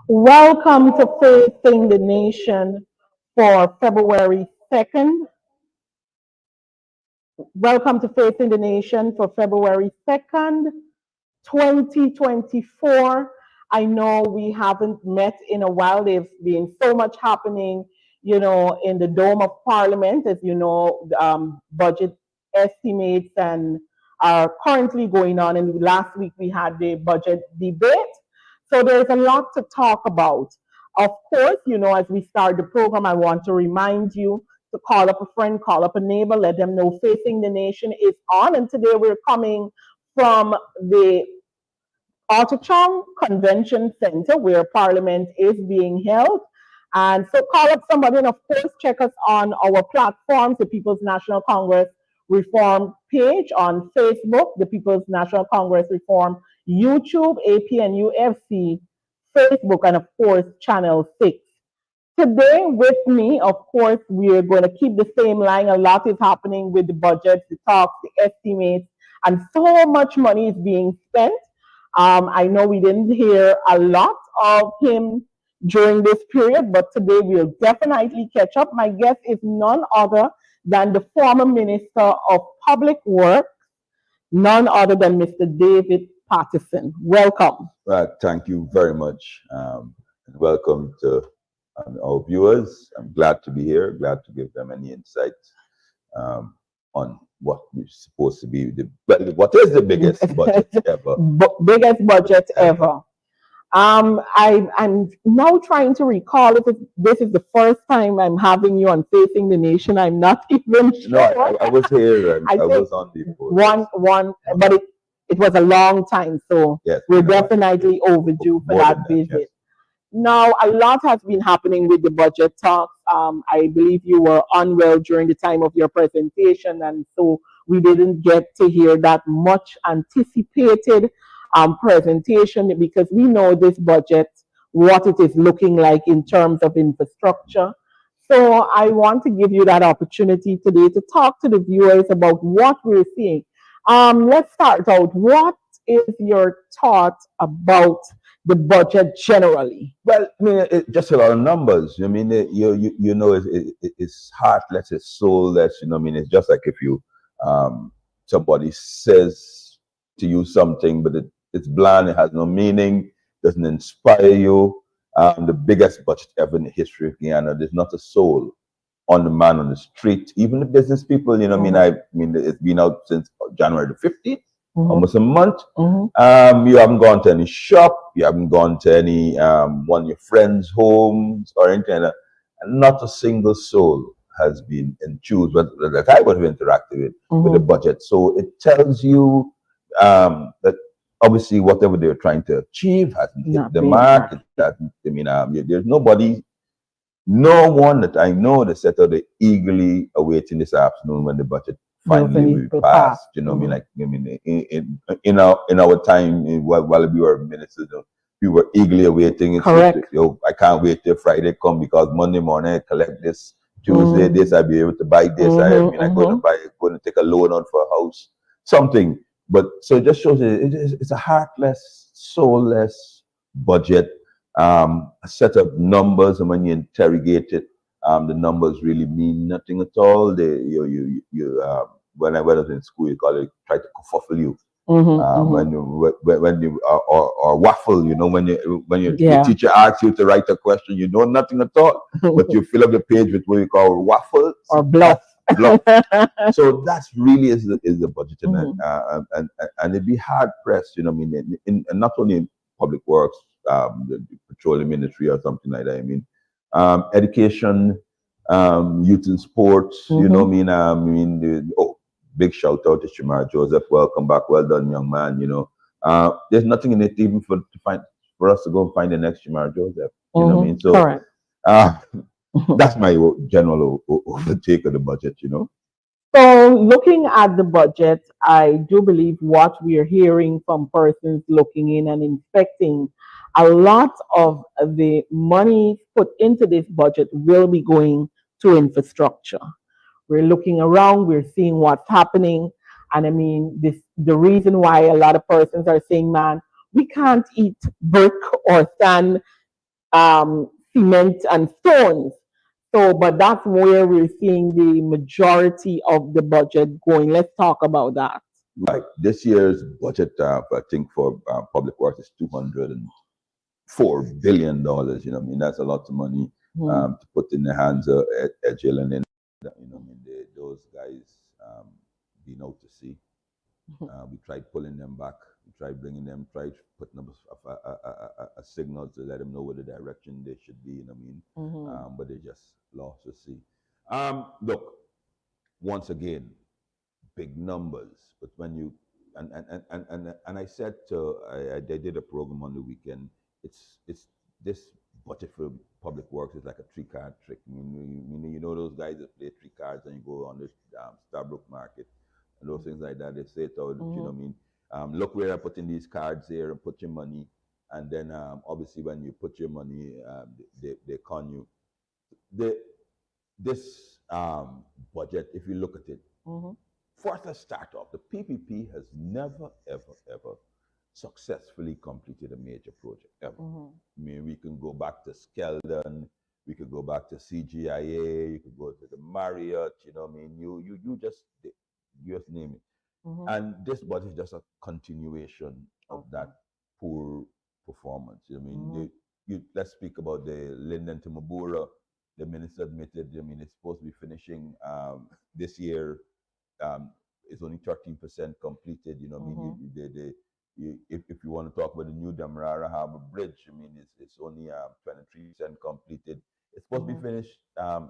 Welcome to Facing the Nation for February 2nd. Welcome to Facing the Nation for February 2nd, 2024. I know we haven't met in a while. There's been so much happening, in the Dome of Parliament. As you know, budget estimates and are currently going on. And last week we had the budget debate. So there's a lot to talk about. Of course, as we start the program, I want to remind you to call up a friend, call up a neighbor, let them know Facing the Nation is on. And today we're coming from the Artichon Convention Center where Parliament is being held. And so call up somebody, and of course check us on our platforms, the People's National Congress Reform page on Facebook, the People's National Congress Reform YouTube, APNUFC, Facebook, and of course Channel 6. Today with me, of course, we're going to keep the same line. A lot is happening with the budget, the talks, the estimates, and so much money is being spent. I know we didn't hear a lot of him during this period, but today we'll definitely catch up. My guest is none other than the former Minister of Public Works, none other than Mr. David Patterson. Welcome. Thank you very much. Welcome to our viewers. I'm glad to be here, glad to give them any insights on what is supposed to be what is the biggest budget ever. Biggest budget ever. I'm now trying to recall if this is the first time I'm having you on Facing the Nation. I'm not even sure. No, I was here and I was on before. But it was a long time, so yes, we're definitely overdue for that visit. Yes. Now, a lot has been happening with the budget talks. I believe you were unwell during the time of your presentation, and so we didn't get to hear that much anticipated presentation, because we know this budget, what it is looking like in terms of infrastructure. So I want to give you that opportunity today to talk to the viewers about what we're seeing. Let's start out. What is your thought about the budget generally? Well, I mean, just a lot of numbers. I mean, it's heartless, it's soulless. I mean, it's just like if you somebody says to you something, but it's bland, it has no meaning, doesn't inspire you. The biggest budget ever in the history of Guyana. There's not a soul on the man on the street. Even the business people. I mean, it's been out since January the 15th. Almost a month. You haven't gone to any shop, you haven't gone to any one of your friends' homes or anything like that, and not a single soul has been enthused that I would have interacted with the budget. So it tells you that obviously whatever they're trying to achieve hasn't hit the mark. There's no one that I know that said they're eagerly awaiting this afternoon when the budget finally will pass. In our time, while we were ministers, we were eagerly awaiting it. Correct. I can't wait till Friday come, because Monday morning I collect this, Tuesday this, I'll be able to buy this. I'm going to take a loan on for a house, something. But so it just shows it's a heartless, soulless budget. A set of numbers, and when you interrogate it, the numbers really mean nothing at all. When I was in school, you try to kerfuffle you. When you or waffle, when the teacher asks you to write a question, you know nothing at all, but you fill up the page with what you call waffle or bluff. block. So that's really is the budget, Mhm. and it'd be hard pressed, you know. I mean, in not only in public works, the petroleum ministry or something like that. I mean, education, youth and sports. You know, Mhm. I mean, big shout out to Shamar Joseph. Welcome back. Well done, young man. You know, there's nothing in it even for us to go and find the next Shamar Joseph. You know what I Mhm. mean? So Correct. uh, that's my general overtake of the budget. You know. So, looking at the budget, I do believe what we are hearing from persons looking in and inspecting, a lot of the money put into this budget will be going to infrastructure. We're looking around, we're seeing what's happening. And I mean, the reason why a lot of persons are saying, man, we can't eat brick or sand, cement and stones. So, but that's where we're seeing the majority of the budget going. Let's talk about that. Right. This year's budget, I think, for public works is $204 billion. You know, I mean, that's a lot of money Mm-hmm. to put in the hands of Jill and you know, I mean, those guys been out to sea. We tried pulling them back. We tried bringing them, tried putting up a signal to let them know what the direction they should be. You know what I mean? Mm-hmm. But they just lost the sea. Look, once again, big numbers. But when you and I said to I did a program on the weekend. It's this budget for public works is like a three-card trick. I mean, you know those guys that play three cards and you go on the Starbrook market and those things like that. They say it out, you know what I Mm-hmm. mean? Look where I put in these cards here and put your money. And then obviously when you put your money, they con you. The, this budget, if you look at it, Mm-hmm. first, let's start off. The PPP has never, ever, ever successfully completed a major project, ever. Mm-hmm. I mean, we can go back to Skeldon, we could go back to CGIA, you could go to the Marriott, you know what I mean? You just name it. Mm-hmm. And this budget is just a continuation of Okay. that poor performance. I mean, Mm-hmm. let's speak about the Linden to Mabura. The minister admitted, I mean, it's supposed to be finishing this year. um, it's only 13% completed. You know, I mean, Mm-hmm. if you want to talk about the new Demerara Harbor Bridge, I mean, it's only 23% completed. It's supposed to be Mm-hmm. finished.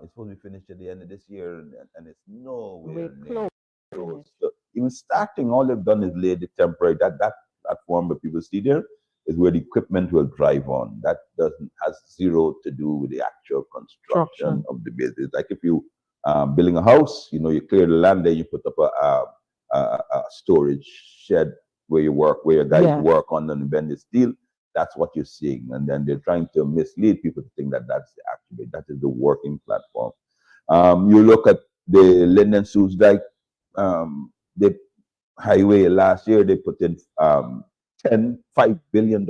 It's supposed to be finished at the end of this year, and it's We're nowhere near close to close. finish. So even starting, all they've done is lay the temporary that platform that people see there is where the equipment will drive on. That doesn't has zero to do with the actual construction Construction. of the business. Like if you building a house, you know, you clear the land there, you put up a storage shed where you work, where your guys Yes. work on and bend the steel. That's what you're seeing, and then they're trying to mislead people to think that that's the actual, that is the working platform. You look at the Linden Suits Dyke, the highway last year, they put in $5 billion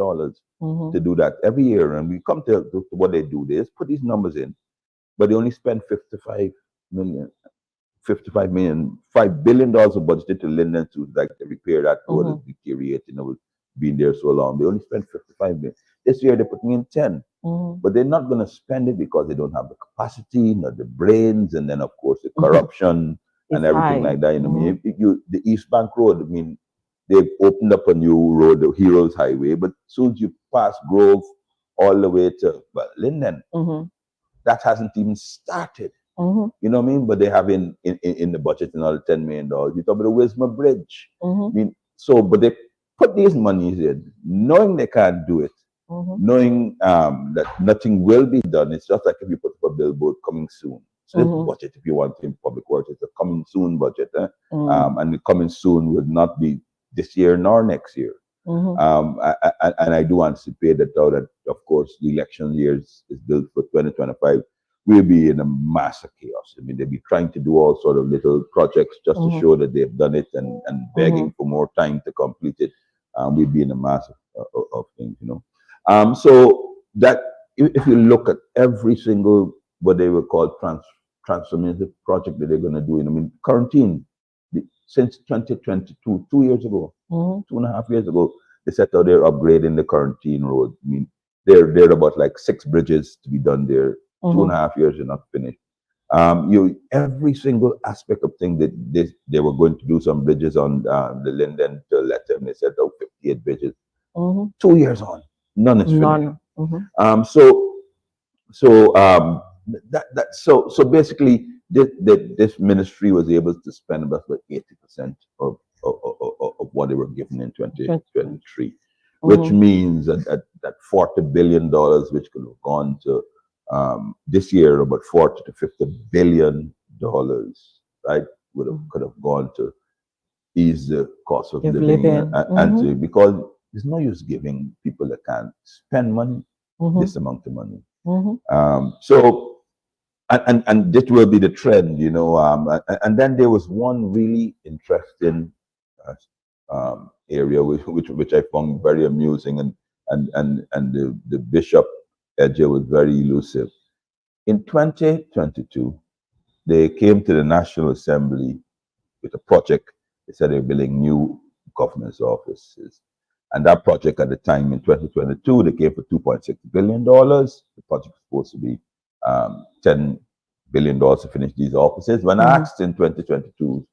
Mm-hmm. to do that every year. And we come to what they do. They just put these numbers in, but they only spend million, 55 million, $5 billion of budgeted to Linden to like to repair that road Mm-hmm. that's deteriorating, it was being there so long. They only spent 55 million. This year they're putting in 10. Mm-hmm. But they're not going to spend it because they don't have the capacity, not the brains, and then of course the corruption and It's everything high. like that. You know, I Mm-hmm. mean, the East Bank Road. I mean, they've opened up a new road, the Heroes Highway, but soon as you pass Grove all the way to Linden, Mm-hmm. that hasn't even started. Mm-hmm. You know what I mean? But they have in the budget another $10 million. You talk about the Wisma Bridge. Mm-hmm. I mean, so but they put these monies in, knowing they can't do it, Mm-hmm. knowing that nothing will be done. It's just like if you put up a billboard coming soon. So this Mm-hmm. budget, if you want in public works, it's a coming soon budget. Mm-hmm. And the coming soon would not be this year nor next year. Mm-hmm. And I do anticipate that now that, of course, the election year is built for 2025, we'll be in a massive chaos. I mean, they'll be trying to do all sort of little projects just to Mm-hmm. show that they've done it and Mm-hmm. begging for more time to complete it. We'll be in a massive of things, you know. So that if you look at every single what they will call transformative project that they're going to do, I mean, quarantine since 2022, 2 years ago, Mm-hmm. 2.5 years ago, they said out they're upgrading the quarantine road. I mean, they're about like 6 bridges to be done there. Two and Mm-hmm. a half years are not finished. Every single aspect of thing that they were going to do some bridges on the Linden to Lethem. They said, oh, 58 bridges. 2 years on, none is finished. None. So basically, this ministry was able to spend about 80% of what they were given in 2023, which means that $40 billion, which could have gone to this year about 40 to 50 billion dollars, right, could have gone to ease the cost of living and because there's no use giving people that can't spend money this amount of money. So and this will be the trend, and then there was one really interesting area which I found very amusing, and the bishop Edger was very elusive. In 2022, they came to the National Assembly with a project. They said they were building new government's offices. And that project at the time in 2022, they came for $2.6 billion. The project was supposed to be $10 billion to finish these offices. When I asked in 2022,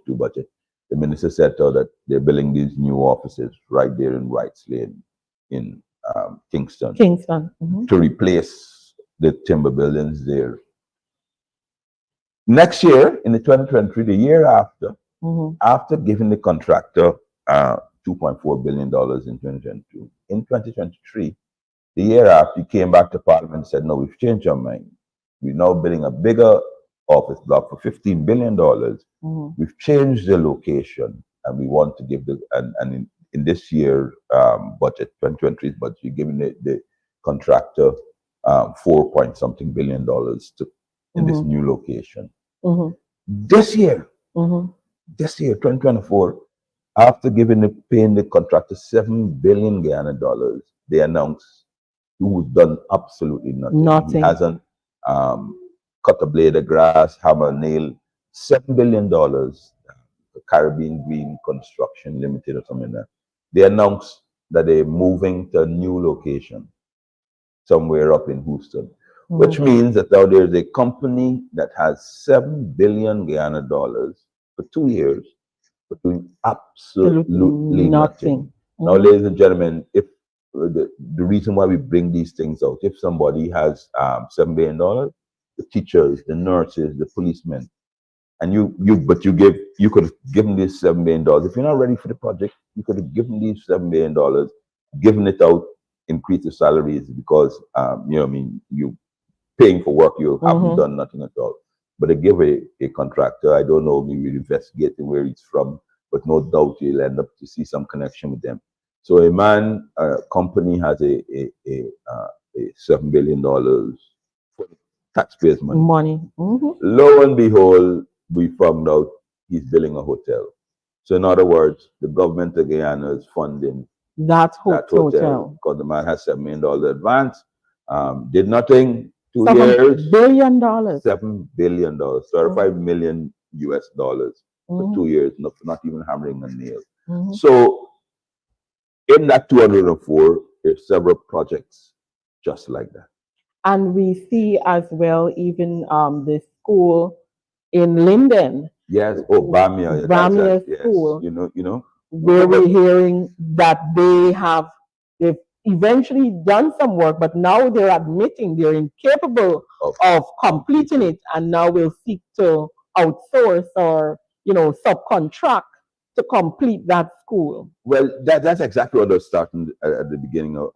budget, the minister said that they're building these new offices right there in Wrights Lane in Kingston. To replace the timber buildings there. Next year, in the 2023, the year after, after giving the contractor $2.4 billion in 2022, in 2023, the year after, he came back to Parliament and said, no, we've changed our mind. We're now building a bigger office block for $15 billion. We've changed the location, and we want to give in this year budget, 2023's budget, you're giving the contractor $4 billion in this new location. This year, 2024, after paying the contractor 7 billion Guyana dollars, they announced who's done absolutely nothing. He hasn't cut a blade of grass, hammer, nail. $7 billion, Caribbean Green Construction Limited or something like that. They announced that they're moving to a new location somewhere up in Houston, which means that now there's a company that has 7 billion Guyana dollars for 2 years, but doing absolutely nothing. Now, ladies and gentlemen, if the reason why we bring these things out, if somebody has $7 billion, the teachers, the nurses, the policemen, and you could have given these $7 billion. If you're not ready for the project, you could have given these $7 billion, given it out, increase the salaries, because you paying for work you haven't done nothing at all. But they give a contractor, I don't know, maybe investigating where he's from, but no doubt you'll end up to see some connection with them. So a company has a $7 billion for taxpayers' money. Lo and behold, we found out he's building a hotel. So in other words, the government of Guyana is funding that hotel because the man has $7 million advance, did nothing. 2 years, $7 billion. $7 billion, $35 million US dollars for 2 years, not even hammering a nail. So in that 204, there's several projects just like that. And we see as well, even the school in Linden. Yes, Bamia. Bamia School. Yes, where we're hearing that they've eventually done some work, but now they're admitting they're incapable of completing it, and now will seek to outsource or subcontract to complete that school. Well, that's exactly what I was starting at the beginning of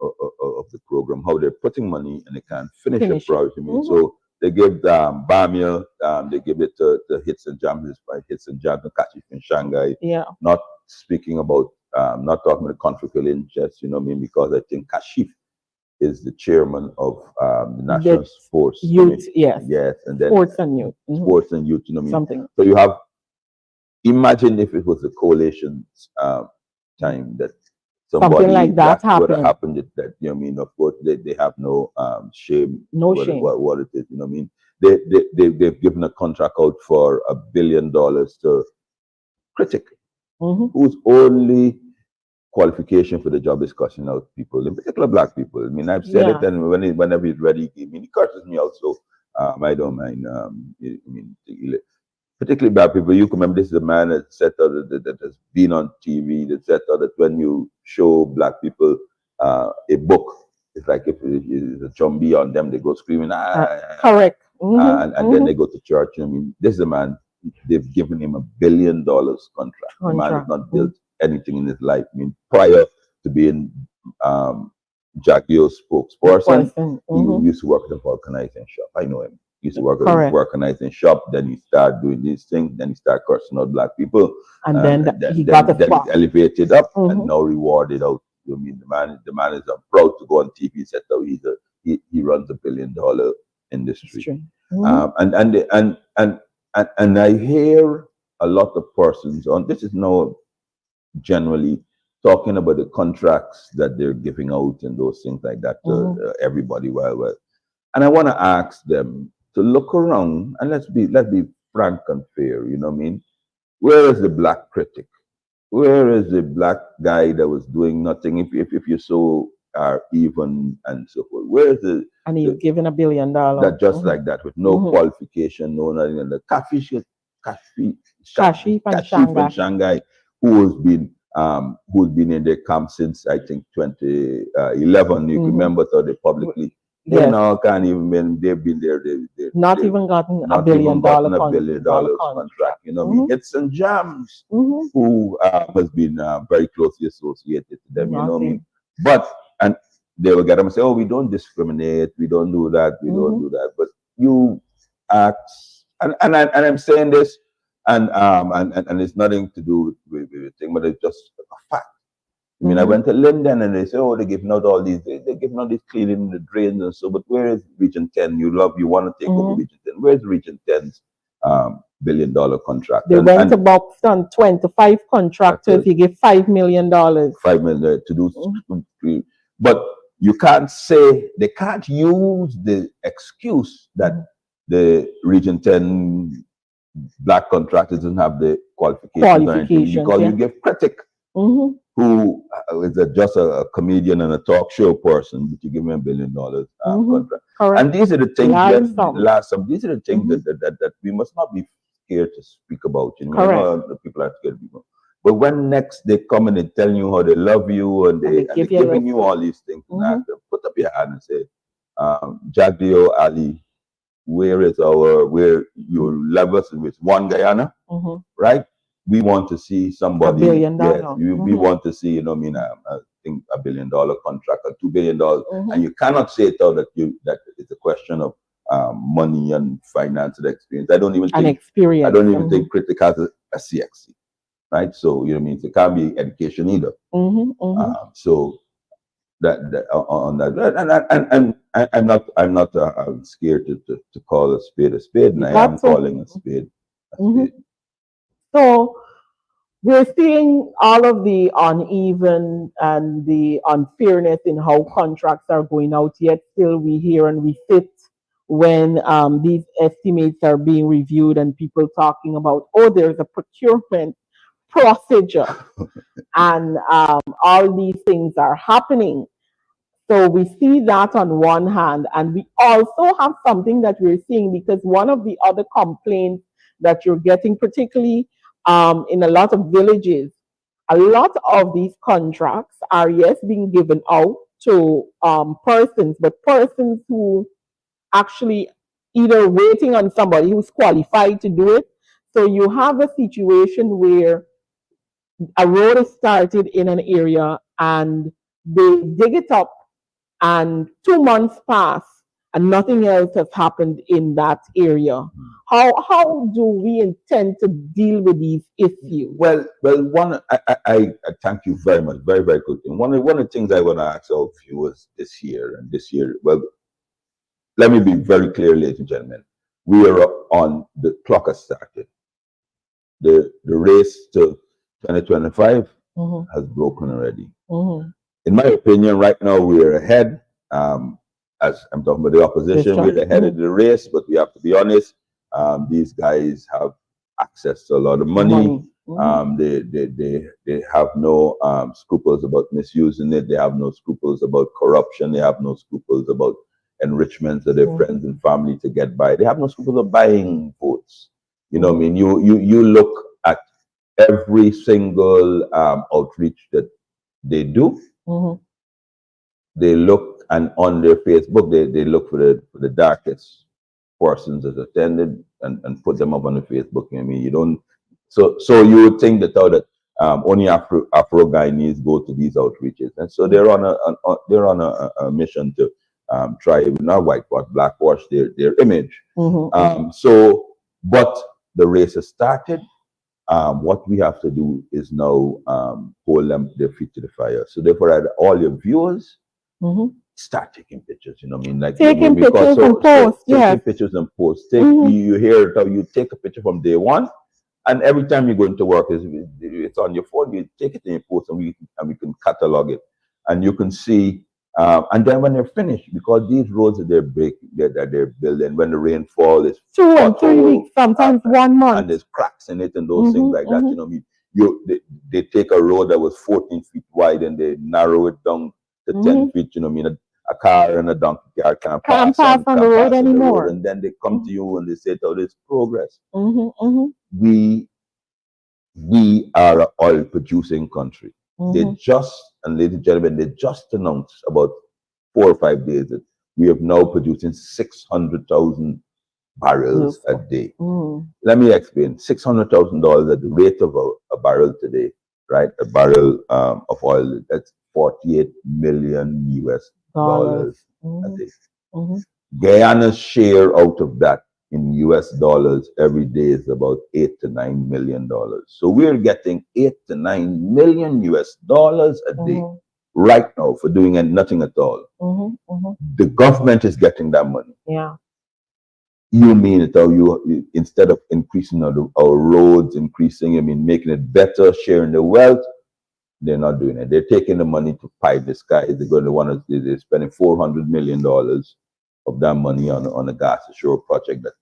the program, how they're putting money and they can't finish the project. So they give Bamia, they give it to Hits and Jams, Hits and Jams, Kachi in Shanghai. Yeah. Not speaking about, not talking about conflict of interest, because I think Kashif is the chairman of the National Sports Youth, yes. Yes, and then Sports and Youth. Sports and Youth, Something. So you have, imagine if it was the coalition's time that something like that would have happened. That of course they have no shame. Shame. What it is, they've given a contract out for $1 billion to Critic, whose only qualification for the job is cussing out people, in particular black people. I mean, I've said it, Yeah. and whenever he's ready, I mean, he curses me out. So I don't mind. I mean, particularly black people. You can remember this is a man that said that has been on TV. That said that when you show black people a book, it's like if it's a zombie on them, they go screaming. Correct. And then they go to church. I mean, this is a man. They've given him $1 billion contract. The man has not built anything in his life. I mean, prior to being Jackio's spokesperson, he used to work at a vulcanizing shop. I know him. He used to work at a vulcanizing shop. Then he started doing these things. Then he started cursing out black people. And then he got a spot. He elevated up and now rewarded out. I mean, the man is proud to go on TV and say that he runs $1 billion industry. And I hear a lot of persons on this is now generally talking about the contracts that they're giving out and those things like that to everybody. Well, and I want to ask them to look around and let's be frank and fair. You know what I mean? Where is the black critic? Where is the black guy that was doing nothing? If you so are even and so forth, where is the and he's given $1 billion that just like that with no qualification, no nothing, and the Kashi from Shanghai, who's been in their camp since I think 2011. You remember, so they publicly. They now can't even. They've been there. They've not even gotten $1 billion contract. You know, I mean, it's and Jams who has been very closely associated to them. You know what I mean? But and they will get them and say, "Oh, we don't discriminate. We don't do that. We don't do that." But you act, and I'm saying this, and it's nothing to do with the thing, but it's just a fact. I mean, I went to Linden and they say, oh, they're giving out all these, they're giving out these cleaning the drains and so, but where is Region 10? You want to take over Region 10. Where's Region 10's $1 billion contract? They went to box on 25 contractors, you give $5 million. $5 million to do, but you can't say, they can't use the excuse that the Region 10 black contractors doesn't have the qualifications because you give critic. Who is just a comedian and a talk show person, but you give him $1 billion contract. Correct. And these are the things these are the things that we must not be scared to speak about. You know, the people are scared of people. But when next they come and they tell you how they love you and they're giving you all these things, put up your hand and say, Jagdio Ali, where your levels with one Guyana, right? We want to see somebody. $1 billion. We want to see, you know, I mean, I think $1 billion contract or $2 billion, and you cannot say it out that it's a question of money and financial experience. I don't even think critic has a CXC, right? So you know, what I mean, it can't be education either. So that on that, and I'm not scared to call a spade, and I am calling a spade a spade. So we're seeing all of the uneven and the unfairness in how contracts are going out, yet still we hear and we sit when these estimates are being reviewed and people talking about, oh, there's a procurement procedure and all these things are happening. So we see that on one hand, and we also have something that we're seeing because one of the other complaints that you're getting, particularly in a lot of villages, a lot of these contracts are, yes, being given out to persons, but persons who actually either waiting on somebody who's qualified to do it. So you have a situation where a road is started in an area and they dig it up and 2 months pass and nothing else has happened in that area. How do we intend to deal with these issues? Well, one, I thank you very much, very, very quickly. One of the things I want to ask all of you was this year, well, let me be very clear, ladies and gentlemen. We are on, the clock has started. The race to 2025 has broken already. In my opinion, right now we are ahead. As I'm talking about the opposition, we're ahead of the race, but we have to be honest. These guys have access to a lot of money. Mhm. They have no scruples about misusing it. They have no scruples about corruption. They have no scruples about enrichment of their Mhm. friends and family to get by. They have no scruples of buying votes. You know what I Mhm. mean? You look at every single outreach that they do. Mhm. They look and on their Facebook, they look for the darkest persons that attended and put them up on the Facebook. I mean, you don't. So you would think that only Afro Guyanese go to these outreaches, and so they're on they're on a mission to try not whitewash, blackwash their image. Mhm. Mhm. But the race has started. What we have to do is now hold them their feet to the fire. So therefore, all your viewers Mhm. start taking pictures. You know what I mean? Like Taking because pictures and so posts, taking yes. pictures and posts. Mhm. You hear it how you take a picture from day one, and every time you go into work, it's on your phone. You take it and you post, and we can catalog it, and you can see. And then when they're finished, because these roads that they're building, when the rainfall is 2 and 3 weeks, uh, sometimes 1 month. and there's cracks in it and those things Mhm. like that, you Mhm. know, they take a road that was 14 feet wide and they narrow it down to 10 Mhm. feet, you know, what I mean, a car and a donkey car Can't pass on the can't road pass on the road, anymore. and then they come to Mhm. you and they say, "Oh, there's progress." Mhm. Mhm. We we are an oil producing country. They Mhm. just, and ladies and gentlemen, they just announced about 4 or 5 days that we have now producing 600,000 barrels a Beautiful. day. Mhm. Let me explain. $600,000 at the rate of a barrel today, right? A barrel of oil, that's 48 million US Dollars. dollars a Mhm. day. Mhm. Guyana's share out of that in US dollars every day is about $8 to $9 million. So we're getting 8 to 9 million US dollars a day Mhm. right now for doing nothing at all. Mhm. Mhm. The government is getting that money. Yeah. You mean it, or instead of increasing our roads, increasing, I mean, making it better, sharing the wealth, they're not doing it. They're taking the money to pipe the skies. They're going to want to, they're spending $400 million of that money on a gas ashore project that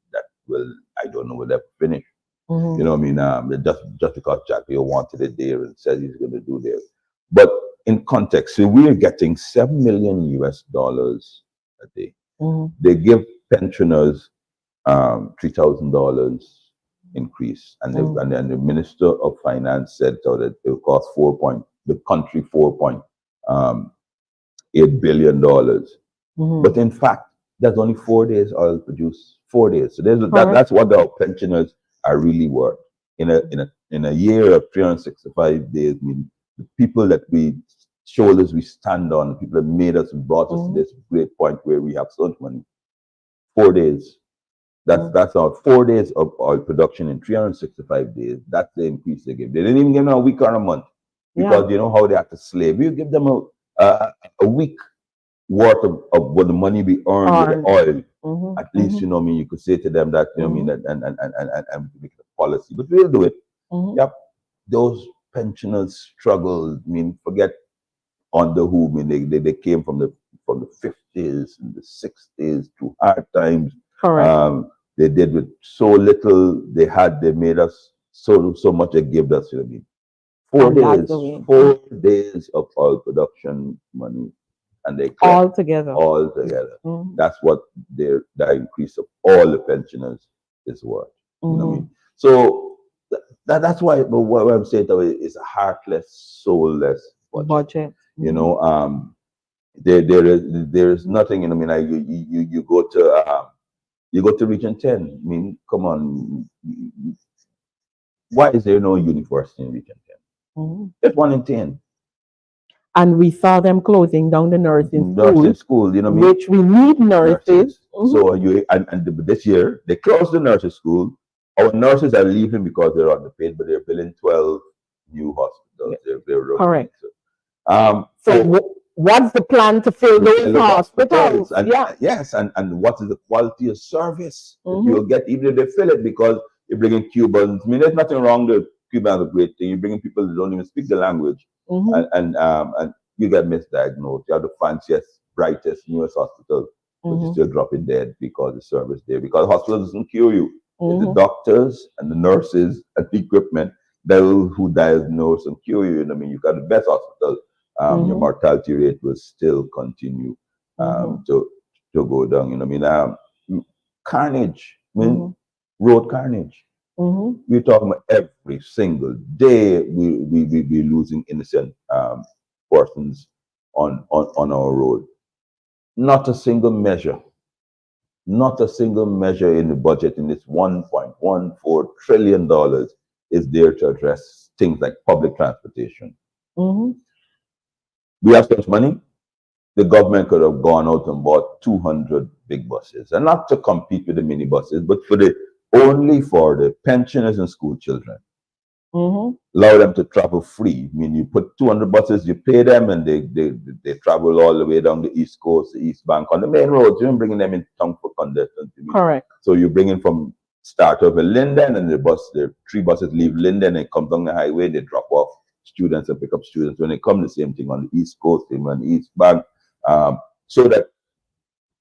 will, I don't know, will ever finish. You Mhm. know what I mean? Just because Jack Leo wanted it there and said he's going to do there. But in context, so we're getting 7 million US dollars a day. Mhm. They give pensioners $3,000 increase, and Mhm. then the Minister of Finance said so that it will cost the country $4.8 billion. But Mhm. in fact, there's only 4 days oil produced. 4 days. So Correct. that's what our pensioners are really worth. In a year of 365 days, I mean, the people that we shoulders we stand on, the people that made us and brought us to Mhm. this great point where we have so much money. 4 days. Mhm. That's our 4 days of oil production in 365 days. That's the increase they give. They didn't even give them a week or a month Yeah. because you know how they have to slave. You give them a week worth of what the money we earned with the On. oil. Mhm. At least, Mhm. you know what I mean, you could say to them that, you know what I mean, Mhm. and make it a policy. But we'll do it. Mhm. Yep. Those pensioners struggle. I mean, forget under who. I mean, they came from the 50s and the 60s to hard times. Correct. They did with so little they had. They made us so much. They gave us. You know what I mean? Four And that's the days, way. four days of oil production money, and they collect All together. all together. Mhm. That's what the increase of all the pensioners is worth. You know what I mean? Mhm. So that's why. But what I'm saying though is a heartless, soulless budget. Budget. You Mhm. know, there is nothing. You know, I mean, like you go to Region 10. I mean, come on, why is there no university in Region 10? Mhm. There's one in 10. And we saw them closing down the nursing Nursing school, school, you know what I mean? which we need nurses. Nurses. Mhm. So this year they closed the nurses school. Our nurses are leaving because they're underpaid, but they're building 12 new hospitals. Yeah. They're rotating. Correct. So So what's the plan to fill to those fill those hospitals, hospitals? and Yeah. yes, and what is the quality of service that you Mhm. will get even if they fill it, because you're bringing Cubans. I mean, there's nothing wrong with Cubans, a great thing. You're bringing people that don't even speak the language, Mhm. and you get misdiagnosed. You have the fanciest, brightest, newest hospital, but you're Mhm. still dropping dead because the service there, because hospitals doesn't cure you. It's the Mhm. doctors and the nurses and the equipment those who diagnose and cure you, you know what I mean, you got the best hospital, your mortality rate will still continue to go down. You know what I mean? Carnage, I mean, road carnage. We're talking about every single day we be losing innocent persons on our road. Not a single measure. Not a single measure in the budget in this $1.14 trillion is there to address things like public transportation. We have so much money, the government could have gone out and bought 200 big buses, and not to compete with the minibuses, but only for the pensioners and school children. Allow them to travel free. I mean, you put 200 buses, you pay them, and they travel all the way down the East Coast, the East Bank, on the main roads. You're bringing them in town for congestion. Correct. So you bring in from start over Linden, and the 3 buses leave Linden and come down the highway. They drop off students and pick up students. When they come, the same thing on the East Coast, same on the East Bank, so that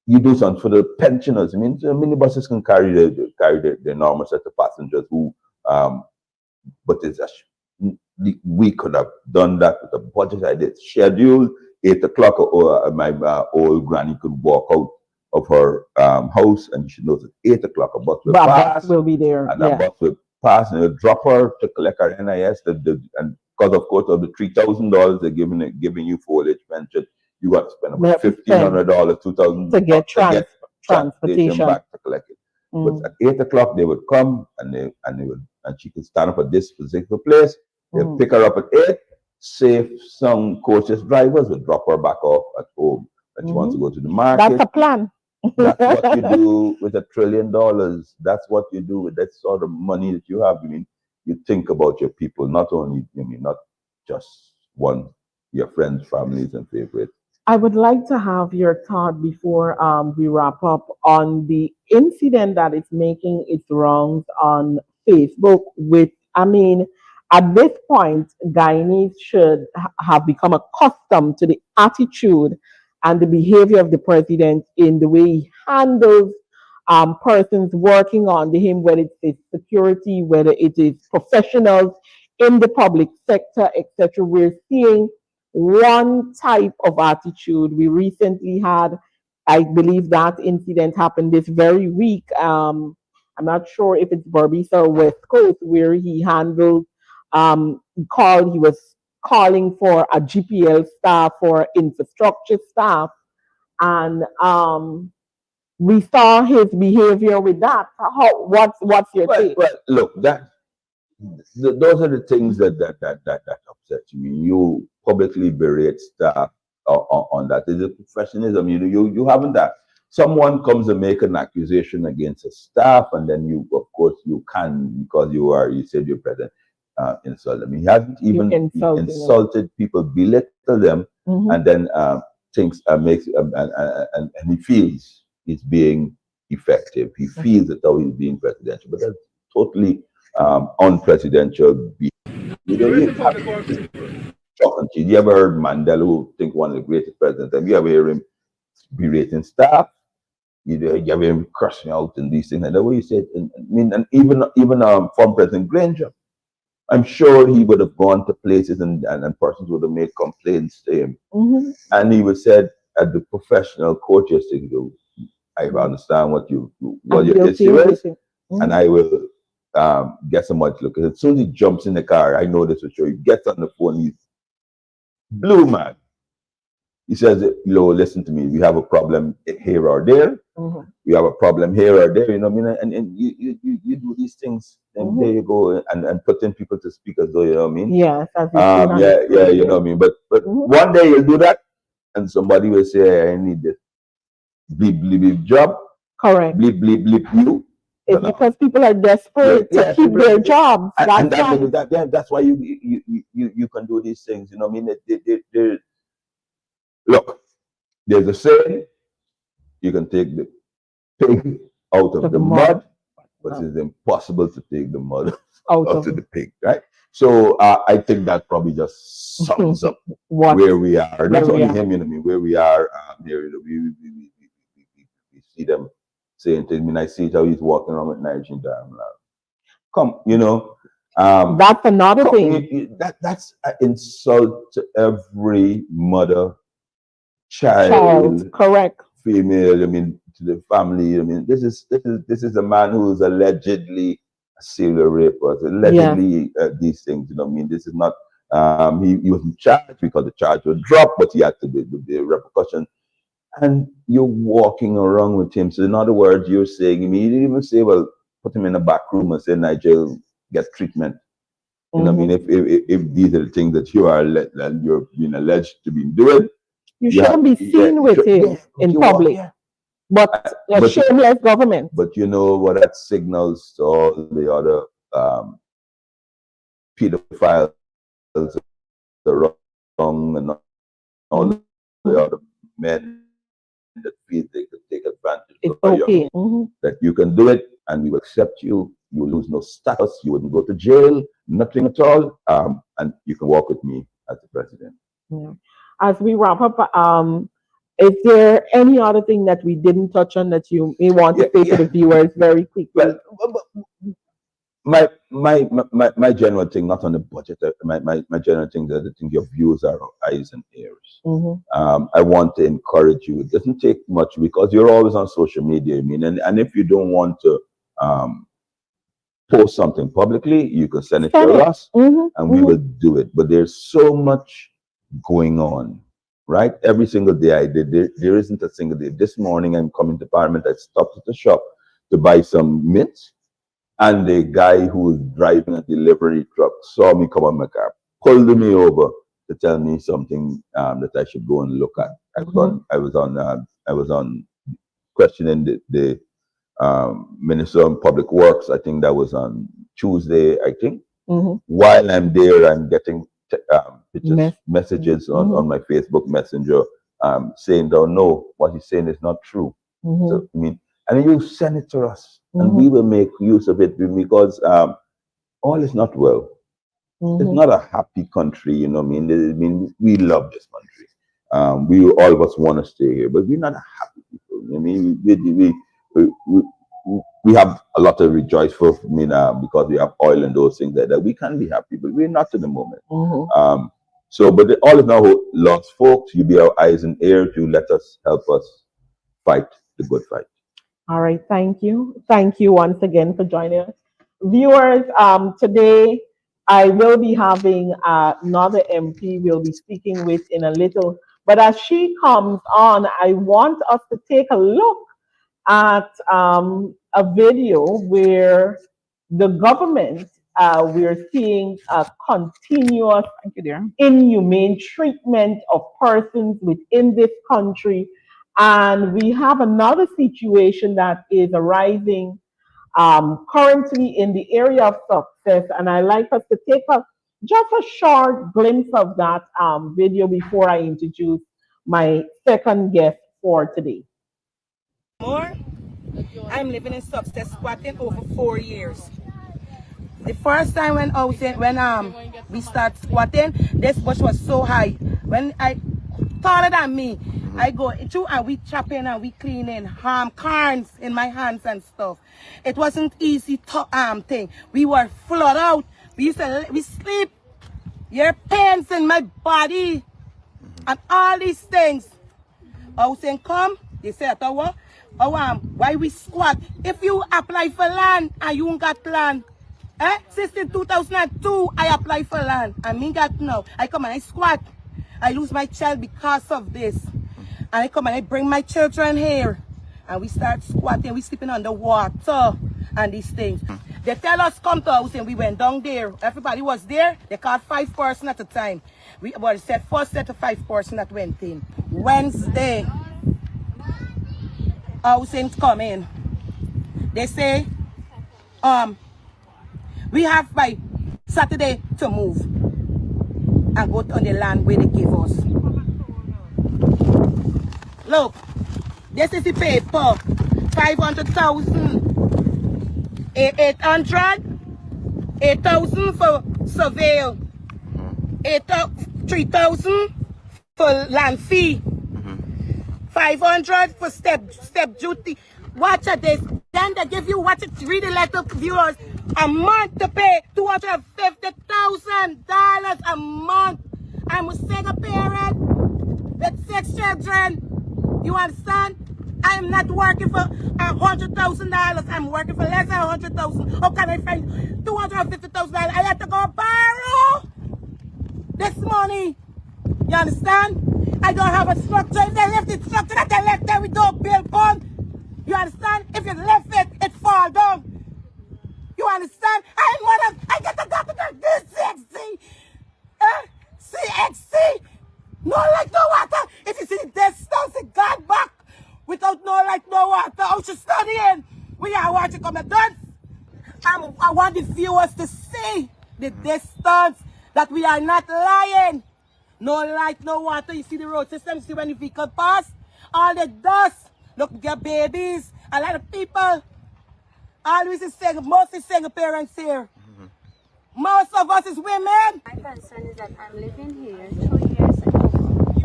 you do something for the pensioners. I mean, the minibuses can carry the normal set of passengers who. But we could have done that with a budget I did. Scheduled 8 o'clock, or my old granny could walk out of her house, and she knows at 8 o'clock a bus will pass. Will be there, and that bus will pass, and they'll drop her to collect her NIS. And because of course of the $3,000 they're giving you for old age pension, you got to spend about $1,500, $2,000 to get transportation back to collect it. But at 8 o'clock they would come, and she could stand up at this particular place. They'll pick her up at 8. Safe, some coaches drivers will drop her back off at home. When she wants to go to the market. That's a plan. That's what you do with $1 trillion. That's what you do with that sort of money that you have. I mean, you think about your people, not only, not just your friends, families, and favorites. I would like to have your thought before we wrap up on the incident that is making its rounds on Facebook at this point, Guyanese should have become accustomed to the attitude and the behavior of the president in the way he handles persons working under him, whether it's security, whether it is professionals in the public sector, etc. We're seeing one type of attitude. We recently had, I believe that incident happened this very week. I'm not sure if it's Berbice or West Coast, where he handled, he was calling for a GPL staff or infrastructure staff. And we saw his behavior with that. What's your take? Well, look, those are the things that upset you. You publicly berate staff on that. It's a professionalism. You haven't that. Someone comes and make an accusation against a staff, and then you, of course, you can, because you said you're president, insult them. He hasn't even insulted people, belittled them, and then thinks makes and he feels he's being effective. He feels that how he's being presidential, but that's totally unpresidential. You ever heard Mandela, who think one of the greatest presidents? Have you ever heard him berating staff? You ever hear him cursing out and these things? And the way you said, and even former President Granger, I'm sure he would have gone to places and persons would have made complaints to him, and he would said at the professional court yesterday, I understand what your issue is, and I will get somebody to look at it. As soon as he jumps in the car, I know this for sure. He gets on the phone, he's blue, man. He says, listen to me. We have a problem here or there. We have a problem here or there. You know what I mean? And you do these things, and there you go, and putting people to speak as though, you know what I mean? Yes. You know what I mean? But one day you'll do that, and somebody will say, I need this bleep bleep job. Correct. Bleep bleep bleep you. It's because people are desperate to keep their jobs. That's why you can do these things. You know what I mean? Look, there's a saying: you can take the pig out of the mud, but it's impossible to take the mud out of the pig, right? So I think that probably just sums up where we are. Not only him, you know what I mean, where we are here. We see them saying things. I mean, I see how he's walking around with Nigerian diamond. Come, That's another thing. That's an insult to every mother, Child, correct. female. I mean, to the family. I mean, this is a man who is allegedly a serial rapist, allegedly these things. You know, what I mean, this is not. He wasn't charged because the charge was dropped, but he had to be with the repercussion. And you're walking around with him. So in other words, you're saying, I mean, you didn't even say, well, put him in a back room and say Nigel get treatment. You know what I mean? If these are the things that you're being alleged to be doing, you shouldn't be seen with him in public. But a shameless government. But you know what that signals to all the other pedophiles, the wrong, and all the other men that feel they could take advantage of you. That you can do it and we will accept you. You will lose no status. You wouldn't go to jail, nothing at all. And you can walk with me as the president. Yeah. As we wrap up, is there any other thing that we didn't touch on that you may want to say to the viewers very quickly? Well, my general thing, not on the budget, my general thing that I think your views are eyes and ears. I want to encourage you. It doesn't take much because you're always on social media. I mean, and if you don't want to post something publicly, you can send it to us and we will do it. But there's so much going on, right? Every single day there isn't a single day. This morning I'm coming to Parliament, I stopped at the shop to buy some mints. And the guy who was driving a delivery truck saw me come on my car, pulled me over to tell me something that I should go and look at. I was on questioning the Minister of Public Works. I think that was on Tuesday. I think while I'm there, I'm getting messages on my Facebook Messenger saying, "Don't know what he's saying is not true." So I mean. And you send it to us, and we will make use of it because all is not well. It's not a happy country, you know what I mean? I mean, we love this country. We all of us want to stay here, but we're not a happy people. I mean, we have a lot to rejoice for. I mean, because we have oil and those things that we can be happy, but we're not at the moment. So, but all is now lost, folks. You be our eyes and ears. You let us help us fight the good fight. All right, thank you. Thank you once again for joining us. Viewers, today I will be having another MP we'll be speaking with in a little. But as she comes on, I want us to take a look at a video where the government, we're seeing a continuous inhumane treatment of persons within this country. And we have another situation that is arising currently in the area of success. And I like us to take just a short glimpse of that video before I introduce my second guest for today. I'm living in success squatting over 4 years. The first time when we start squatting, this bush was so high. When I taller than me, I go through and we chopping and we cleaning corns in my hands and stuff. It wasn't easy thing. We were flood out. We sleep. Your pains in my body and all these things. I was saying, come. They say, why we squat? If you apply for land and you ain't got land, since in 2002 I apply for land and me got now. I come and I squat. I lose my child because of this. And I come and I bring my children here. And we start squatting, we sleeping on the water and these things. They tell us come to house and we went down there. Everybody was there. They called 5 persons at a time. We said first set of 5 persons that went in. Wednesday, housing come in. They say, we have by Saturday to move and go on the land where they give us. Look, this is the paper. 500,000. 800. 8,000 for surveil. 3,000 for land fee. 500 for step duty. Watch at this. Then they give you, watch it, read the letter, viewers. a month to pay $250,000 a month. I'm a single parent with 6 children. You understand? I'm not working for $100,000. I'm working for less than $100,000. How can I find $250,000? I had to go borrow this money. You understand? I don't have a structure. If they left the structure that they left there, we don't build on. You understand? If you left it, it fall down. You understand? I get to go to the DCXC. CXC. No light, no water. If you see the distance, it got back. Without no light, no water. How she studying? We are watching come and dance. I want the viewers to see the distance, that we are not lying. No light, no water. You see the road system, you see when the vehicle pass, all the dust. Look, your babies, a lot of people. Always is single, mostly single parents here. Most of us is women. My concern is that I'm living here 2 years ago.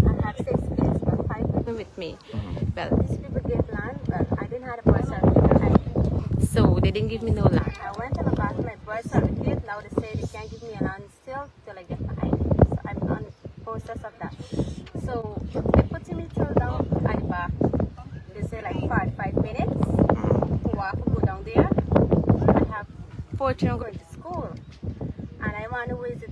I have 6 kids, but 5 people with me. Well, these people gave land, but I didn't have a birth certificate. So they didn't give me no land. I went and got my birth certificate. Now they say they can't give me a land still till I get my ID. So I'm on the process of that. So they put me through down at the back. They say like 5 minutes to walk and go down there. I have 4 children going to school. And I wonder where is it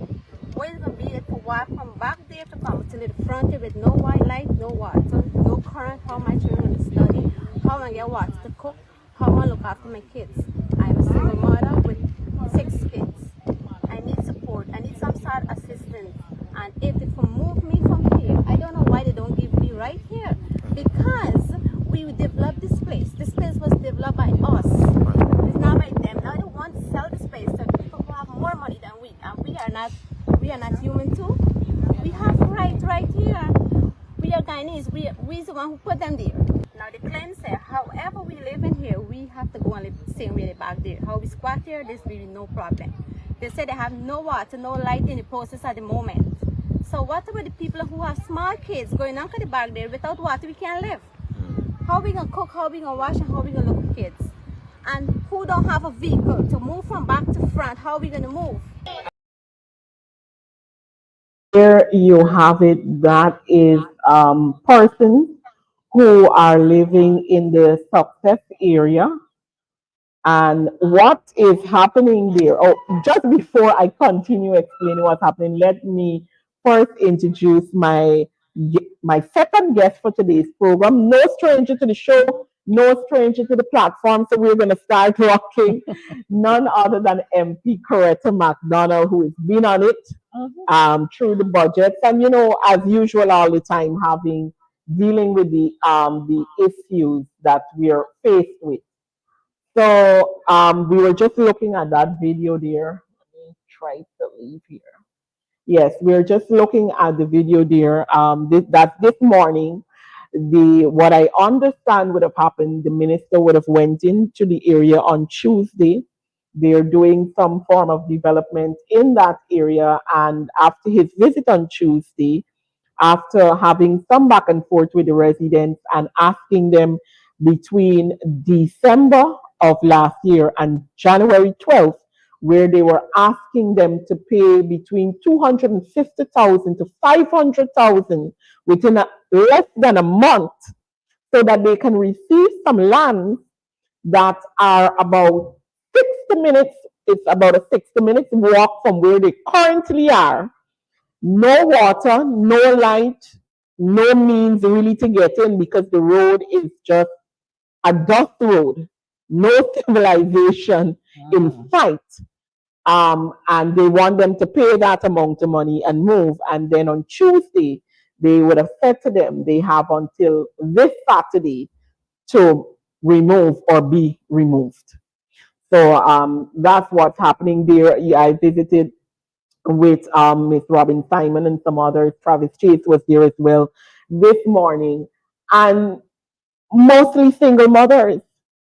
going to be to walk from back there to come to the front here with no white light, no water, no current, how my children will study, how I get water to cook, how I look after my kids. I'm a single mother with 6 kids. I need support. I need some sort of assistance. And if they can move me from here, I don't know why they don't give me right here. Because we developed this place. This place was developed by us. It's not by them. Now they want to sell the space to people who have more money than we. And we are not human too. We have right here. We are Guyanese. We the one who put them there. Now the claim say, however we live in here, we have to go and live the same way back there. How we squat here, there's really no problem. They say they have no water, no light in the process at the moment. So what about the people who have small kids going on to the back there without water? We can't live. How we gonna cook, how we gonna wash, and how we gonna look at kids? And who don't have a vehicle to move from back to front, how we gonna move? Here you have it. That is persons who are living in the success area. And what is happening there? Oh, just before I continue explaining what's happening, let me first introduce my second guest for today's program. No stranger to the show, no stranger to the platform. So we're going to start rocking. None other than MP Coretta Mcdonald, who has been on it through the budgets, and as usual, all the time dealing with the issues that we are faced with. So we were just looking at that video there. Let me try to leave here. Yes, we're just looking at the video there. This morning, what I understand would have happened, the minister would have went into the area on Tuesday. They're doing some form of development in that area, and after his visit on Tuesday, after having some back and forth with the residents and asking them between December of last year and January 12th, where they were asking them to pay between $250,000 to $500,000 within less than a month, so that they can receive some lands that are about 60 minutes. It's about a 60 minutes walk from where they currently are. No water, no light, no means really to get in, because the road is just a dust road, no civilization in sight. And they want them to pay that amount of money and move. And then on Tuesday, they would have said to them, they have until this Saturday to remove or be removed. So that's what's happening there. I visited with Miss Robin Simon and some others. Travis Chase was there as well this morning. And mostly single mothers.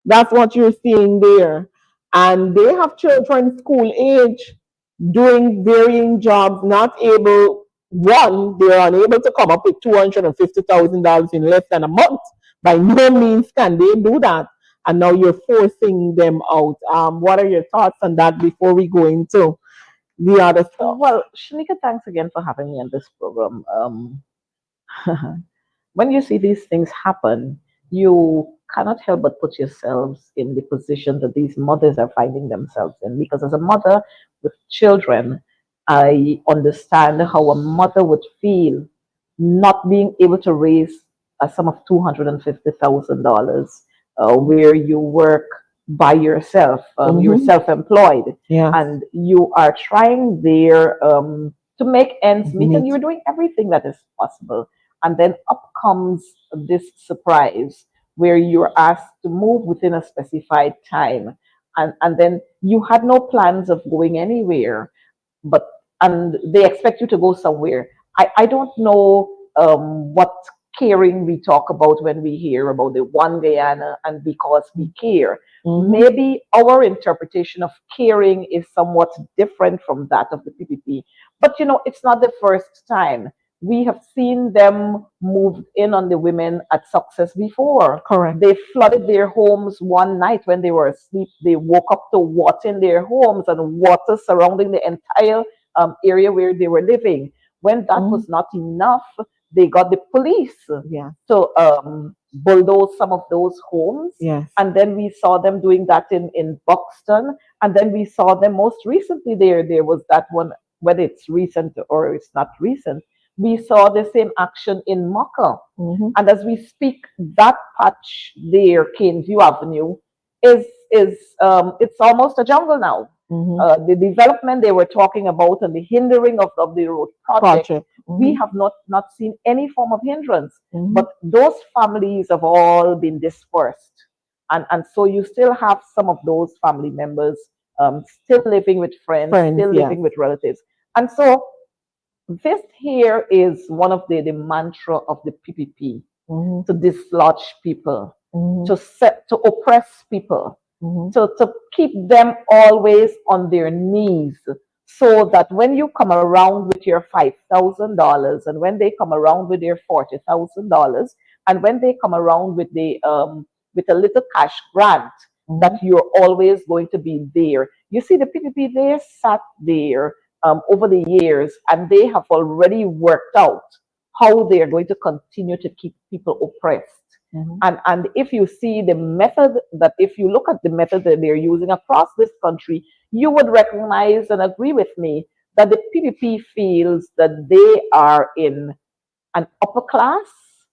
That's what you're seeing there. And they have children school age doing varying jobs, not able, they're unable to come up with $250,000 in less than a month. By no means can they do that. and now you're forcing them out. What are your thoughts on that before we go into the other stuff? Well, Shanika, thanks again for having me on this program. When you see these things happen, you cannot help but put yourselves in the position that these mothers are finding themselves in. Because as a mother with children, I understand how a mother would feel not being able to raise a sum of $250,000, where you work by yourself, you're Mm-hmm. self-employed, Yes. and you are trying there to make ends meet, and Meet. you're doing everything that is possible. And then up comes this surprise where you're asked to move within a specified time. And then you had no plans of going anywhere, but and they expect you to go somewhere. I don't know what caring we talk about when we hear about the one Guyana and because we care. Mm-hmm. Maybe our interpretation of caring is somewhat different from that of the PPP. But it's not the first time. We have seen them move in on the women at Success before. Correct. They flooded their homes one night when they were asleep. They woke up to water in their homes and water surrounding the entire area where they were living. When that Mm-hmm. was not enough, they got the police Yeah. to bulldoze some of those homes. Yes. And then we saw them doing that in Buxton. And then we saw them most recently there was that one, whether it's recent or it's not recent, we saw the same action in Mocha. Mm-hmm. And as we speak, that patch there, Caneview Avenue, is it's almost a jungle now. Mm-hmm. The development they were talking about and the hindering of the road project, Project. we Mm-hmm. have not seen any form of hindrance. Mm-hmm. But those families have all been dispersed. And so you still have some of those family members still living with friends, Friends. still Yes. living with relatives. And so this here is one of the mantra of the PPP, Mm-hmm. to dislodge people, Mm-hmm. to oppress people, Mm-hmm. to keep them always on their knees, so that when you come around with your $5,000, and when they come around with their $40,000, and when they come around with the with a little cash grant, Mm-hmm. that you're always going to be there. You see, the PPP, they sat there over the years, and they have already worked out how they are going to continue to keep people oppressed. Mm-hmm. And if you see the method that, if you look at the method that they're using across this country, you would recognize and agree with me that the PPP feels that they are in an upper class,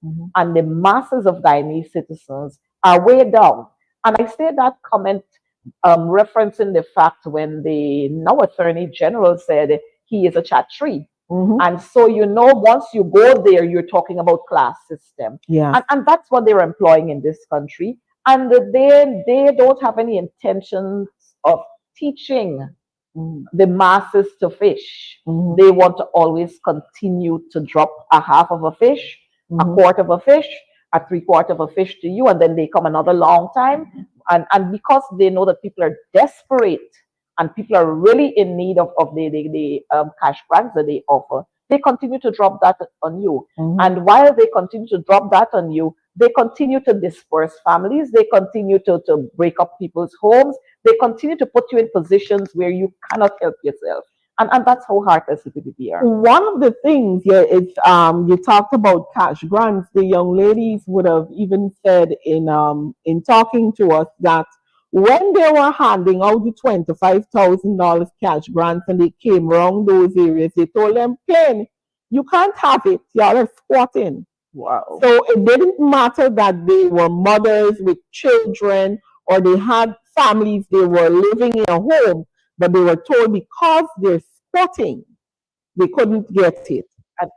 Mm-hmm. and the masses of Guyanese citizens are way down. And I say that comment referencing the fact when the now Attorney General said he is a chatri. Mm-hmm. And so, once you go there, you're talking about class system. Yeah. And that's what they're employing in this country. And they don't have any intentions of teaching Mm-hmm. the masses to fish. Mm-hmm. They want to always continue to drop a half of a fish, a Mm-hmm. quarter of a fish, a three-quarter of a fish to you, and then they come another long time. And because they know that people are desperate and people are really in need of the cash grants that they offer, they continue to drop that on you. Mm-hmm. And while they continue to drop that on you, they continue to disperse families, they continue to break up people's homes, they continue to put you in positions where you cannot help yourself. And that's how heartless the PPP are. One of the things, yeah, it's you talked about cash grants. The young ladies would have even said in talking to us that when they were handing out the $25,000 cash grants and they came around those areas, they told them plain, you can't have it. Y'all are squatting. Wow. So it didn't matter that they were mothers with children or they had families, they were living in a home, but they were told because they're squatting, they couldn't get it.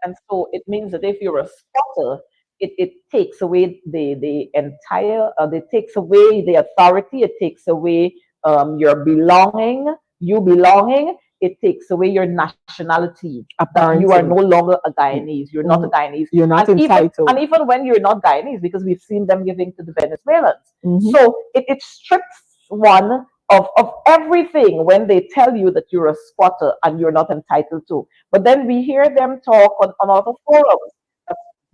And so it means that if you're a squatter, it takes away the entire, it takes away the authority, it takes away your belonging, you belonging, it takes away your nationality. That you are no Apparently, longer a Guyanese, you're not a Guyanese. you're not And entitled. even when you're not Guyanese, because we've seen them giving to the Venezuelans. Mhm. So it strips one of everything when they tell you that you're a squatter and you're not entitled to. But then we hear them talk on other forums.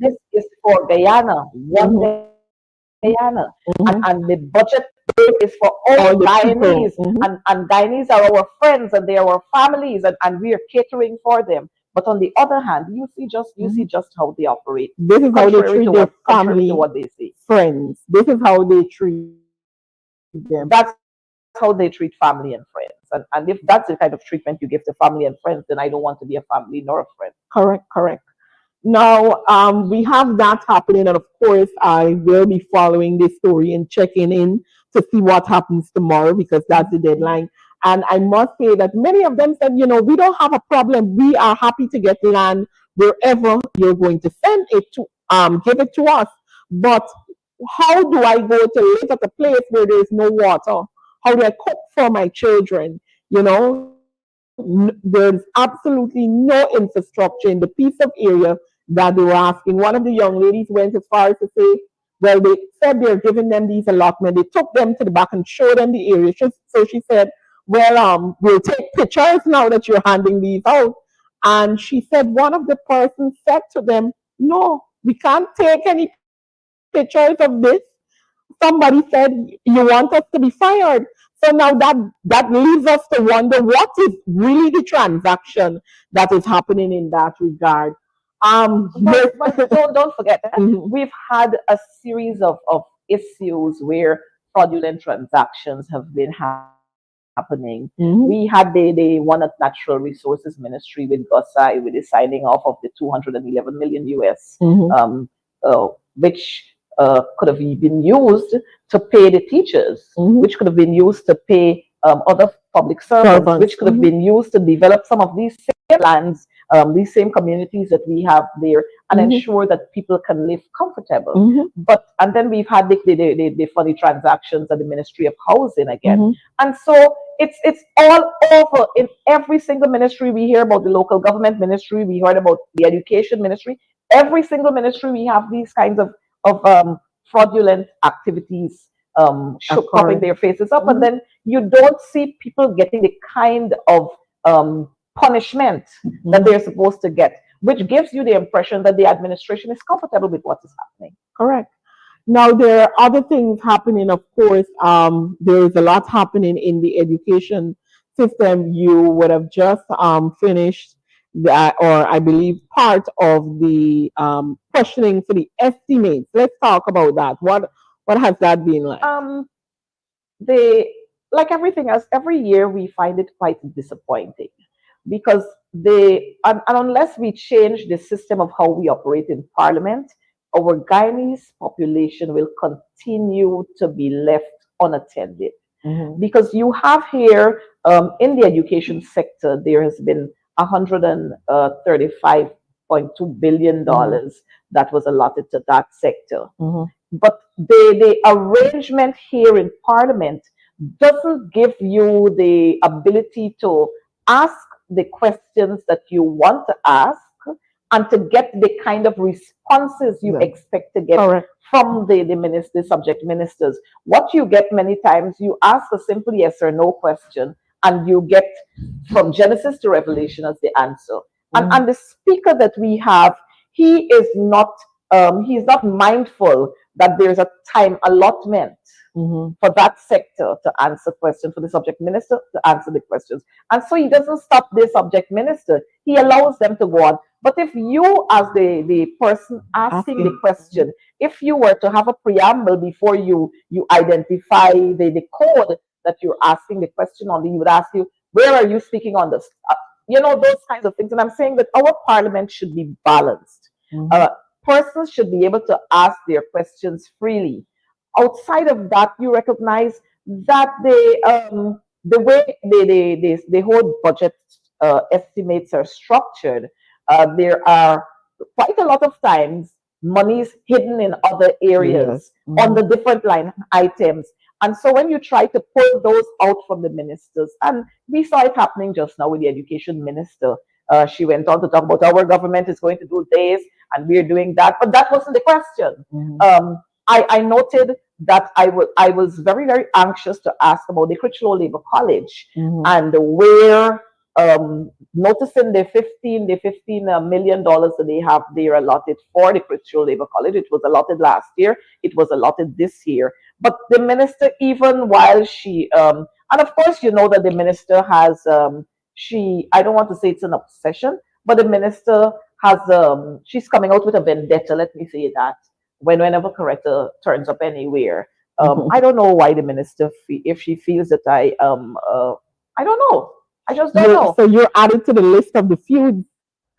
This is for Guyana, one Mhm. Guyana. Mhm. and the budget is for all All the people. Guyanese, Mhm. and Guyanese are our friends and they are our families, and we are catering for them. But on the other hand, you see Mhm. just how they operate, This is how they treat their contrary to family, what they say. friends. This is how they treat them. That's how they treat family and friends. And if that's the kind of treatment you give to family and friends, then I don't want to be a family nor a friend. Correct, correct. Now, we have that happening, and of course, I will be following this story and checking in to see what happens tomorrow because that's the deadline. And I must say that many of them said, we don't have a problem. We are happy to get land wherever you're going to send it to, give it to us. But how do I go to live at a place where there is no water? How do I cook for my children? There's absolutely no infrastructure in the piece of area that they were asking. One of the young ladies went as far as to say, well, they said they're giving them these allotments. They took them to the back and showed them the area. So she said, well, we'll take pictures now that you're handing these out. And she said one of the persons said to them, no, we can't take any pictures of this. Somebody said you want us to be fired. So now that leaves us to wonder what is really the transaction that is happening in that regard. But don't forget that Mhm, we've had a series of issues where fraudulent transactions have been happening. We had mhm, the one at Natural Resources Ministry with GOSI with the signing off of the 211 million US, mhm. which could have been used to pay the teachers, Mhm. which could have been used to pay other public servants, Servants. which could have been used to develop some of these same lands, these same communities that we have there, and Mhm, ensure that people can live comfortable. mhm, But and then we've had the funny transactions at the Ministry of Housing again, mhm. and so it's all over in every single ministry. We hear about the local government ministry, we heard about the education ministry. Every single ministry we have these kinds of fraudulent activities popping Occurring. their faces up, and Mhm, then you don't see people getting the kind of punishment that mhm. they're supposed to get, which gives you the impression that the administration is comfortable with what is happening. Correct. Now, there are other things happening, of course. There is a lot happening in the education system. You would have just finished that, or I believe part of the questioning for the estimates. Let's talk about that. What has that been like? Um, they like everything else. Every year we find it quite disappointing because and unless we change the system of how we operate in Parliament, our Guyanese population will continue to be left unattended. Mhm, Because you have here in the education sector, there has been $135.2 billion mhm, that was allotted to that sector. mhm. But the arrangement here in Parliament doesn't give you the ability to ask the questions that you want to ask and to get the kind of responses you Yeah. expect to get Correct. from the subject ministers. What you get many times, you ask a simple yes or no question, and you get from Genesis to Revelation as the answer. And Mhm, the speaker that we have, he is not he's not mindful that there's a time allotment mhm. for that sector to answer questions, for the subject minister to answer the questions. And so he doesn't stop the subject minister. He allows them to go on. But if you, as the person asking the Asking. question, if you were to have a preamble before you identify the code that you're asking the question on, he would ask you, where are you speaking on this? Those kinds of things. And I'm saying that our parliament should be balanced. Mhm, Uh, Persons should be able to ask their questions freely. Outside of that, you recognize that the way the whole budget estimates are structured, there are quite a lot of times monies hidden in other yes. areas on Mhm, the different line items. And so when you try to pull those out from the ministers, and we saw it happening just now with the education minister, she went on to talk about our government is going to do this and we're doing that, but that wasn't the question. mhm, I noted that I was very, very anxious to ask about the Critchlow Labour College mhm, and where noticing the $15 million that they have there allotted for the Christian Labor College. It was allotted last year. It was allotted this year. But the minister, even while she, and of course, you know that the minister has, I don't want to say it's an obsession, but the minister has, she's coming out with a vendetta, let me say that, whenever Coretta turns up anywhere. I don't know why the minister, if she feels that I don't know. I just don't know. So you're added to the list of the feuds.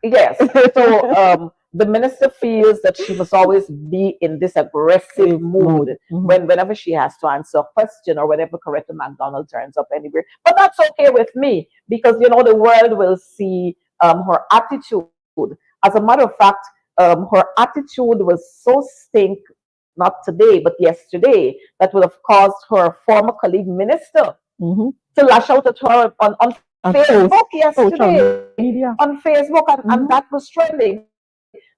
Yes. So the minister feels that she must always be in this aggressive mood whenever she has to answer a question or whenever Coretta Mcdonald turns up anywhere. But that's okay with me because, you know, the world will see her attitude. As a matter of fact, her attitude was so stink, not today, but yesterday, that would have caused her former colleague minister to lash out at her on Facebook yesterday, on Facebook, and that was trending.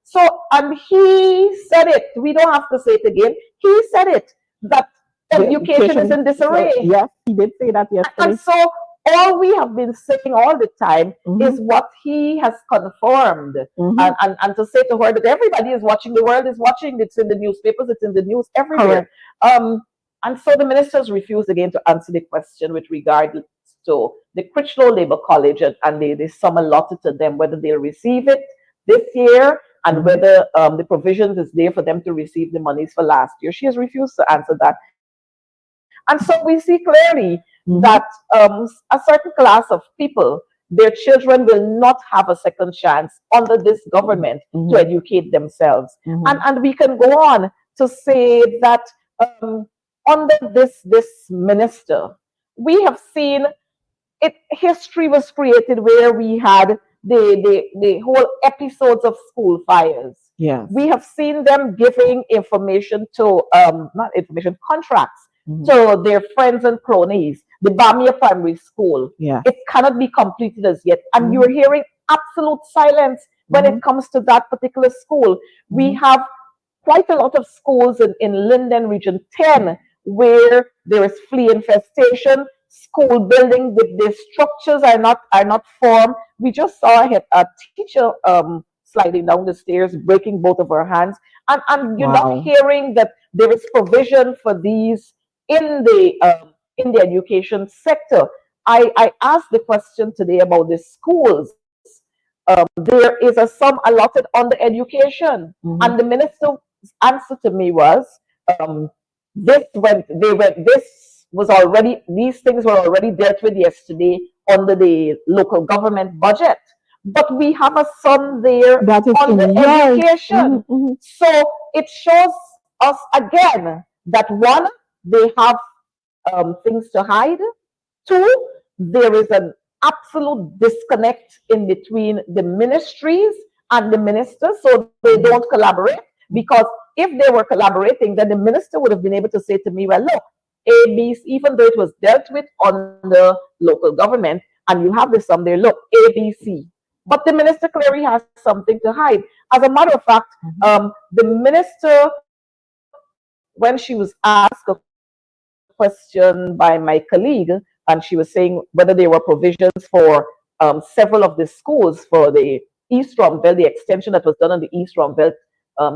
So, and he said it. We don't have to say it again. He said it, that education is in disarray. Yes, he did say that yesterday. And so, all we have been saying all the time is what he has confirmed. And to say to her that everybody is watching, the world is watching, it's in the newspapers, it's in the news everywhere. And so the ministers refused again to answer the question with regard to the Critchlow Labour College and the sum allotted to them, whether they'll receive it this year and whether the provisions is there for them to receive the monies for last year. She has refused to answer that. And so we see clearly that a certain class of people, their children will not have a second chance under this government to educate themselves. And we can go on to say that under this minister, we have seen it. History was created where we had the whole episodes of school fires. Yeah, we have seen them giving information to not information, contracts to their friends and cronies. The Bamia Primary School, it cannot be completed as yet, and you're hearing absolute silence when it comes to that particular school. We have quite a lot of schools in Linden Region 10 where there is flea infestation. School building, the structures are not formed. We just saw a teacher sliding down the stairs, breaking both of her hands, and you're not hearing that there is provision for these in the education sector. I asked the question today about the schools. There is a sum allotted on the education, and the minister's answer to me was, these things were already dealt with yesterday under the local government budget. But we have a sum there on the education. So it shows us again that one, they have things to hide. Two, there is an absolute disconnect in between the ministries and the ministers, so they don't collaborate. Because if they were collaborating, then the minister would have been able to say to me, well, look, ABC, even though it was dealt with on the local government, and you have this sum there, look, ABC. But the minister clearly has something to hide. As a matter of fact, the minister, when she was asked a question by my colleague, and she was saying whether there were provisions for several of the schools for the East Romville, the extension that was done on the East Romville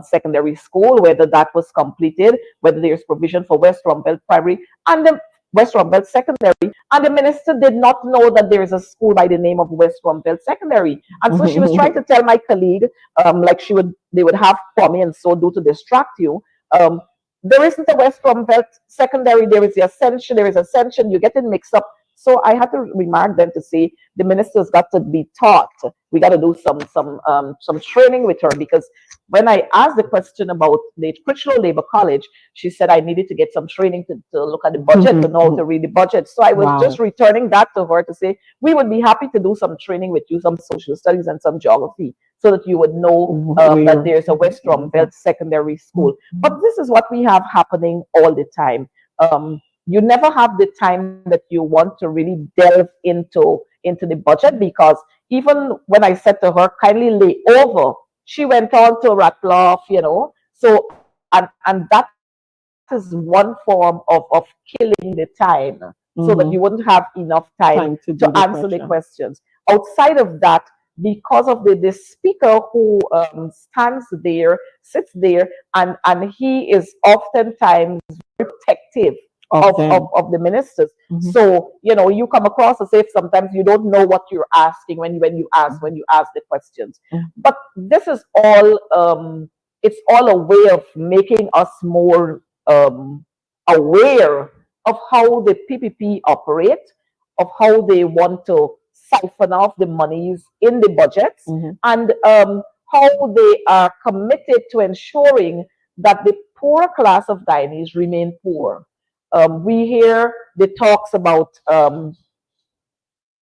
secondary school, whether that was completed, whether there's provision for West Romville Primary and the West Romville Secondary. And the minister did not know that there is a school by the name of West Romville Secondary. And so she was trying to tell my colleague, like they would have for me and so do to distract you. There isn't a West Romville Secondary, there is Ascension, you get it mixed up. So I had to remark them to say the minister's got to be taught. We got to do some training with her, because when I asked the question about the Critchlow Labour College, she said I needed to get some training to look at the budget, to know how to read the budget. So I was just returning that to her to say we would be happy to do some training with you, some social studies and some geography, so that you would know that there's a West Romville Secondary School. But this is what we have happening all the time. You never have the time that you want to really delve into the budget, because even when I said to her, kindly lay over, she went on to rattle off, So, and that is one form of killing the time, so that you wouldn't have enough time to answer the questions. outside of that, because of the speaker who stands there, sits there, and he is oftentimes very protective of the ministers. Mhm. So, you come across as if sometimes you don't know what you're asking when you ask the questions. Mhm. But this is all it's all a way of making us more aware of how the PPP operate, of how they want to siphon off the monies in the budgets, Mhm. and how they are committed to ensuring that the poorer class of Guyanese remain poor. We hear the talks about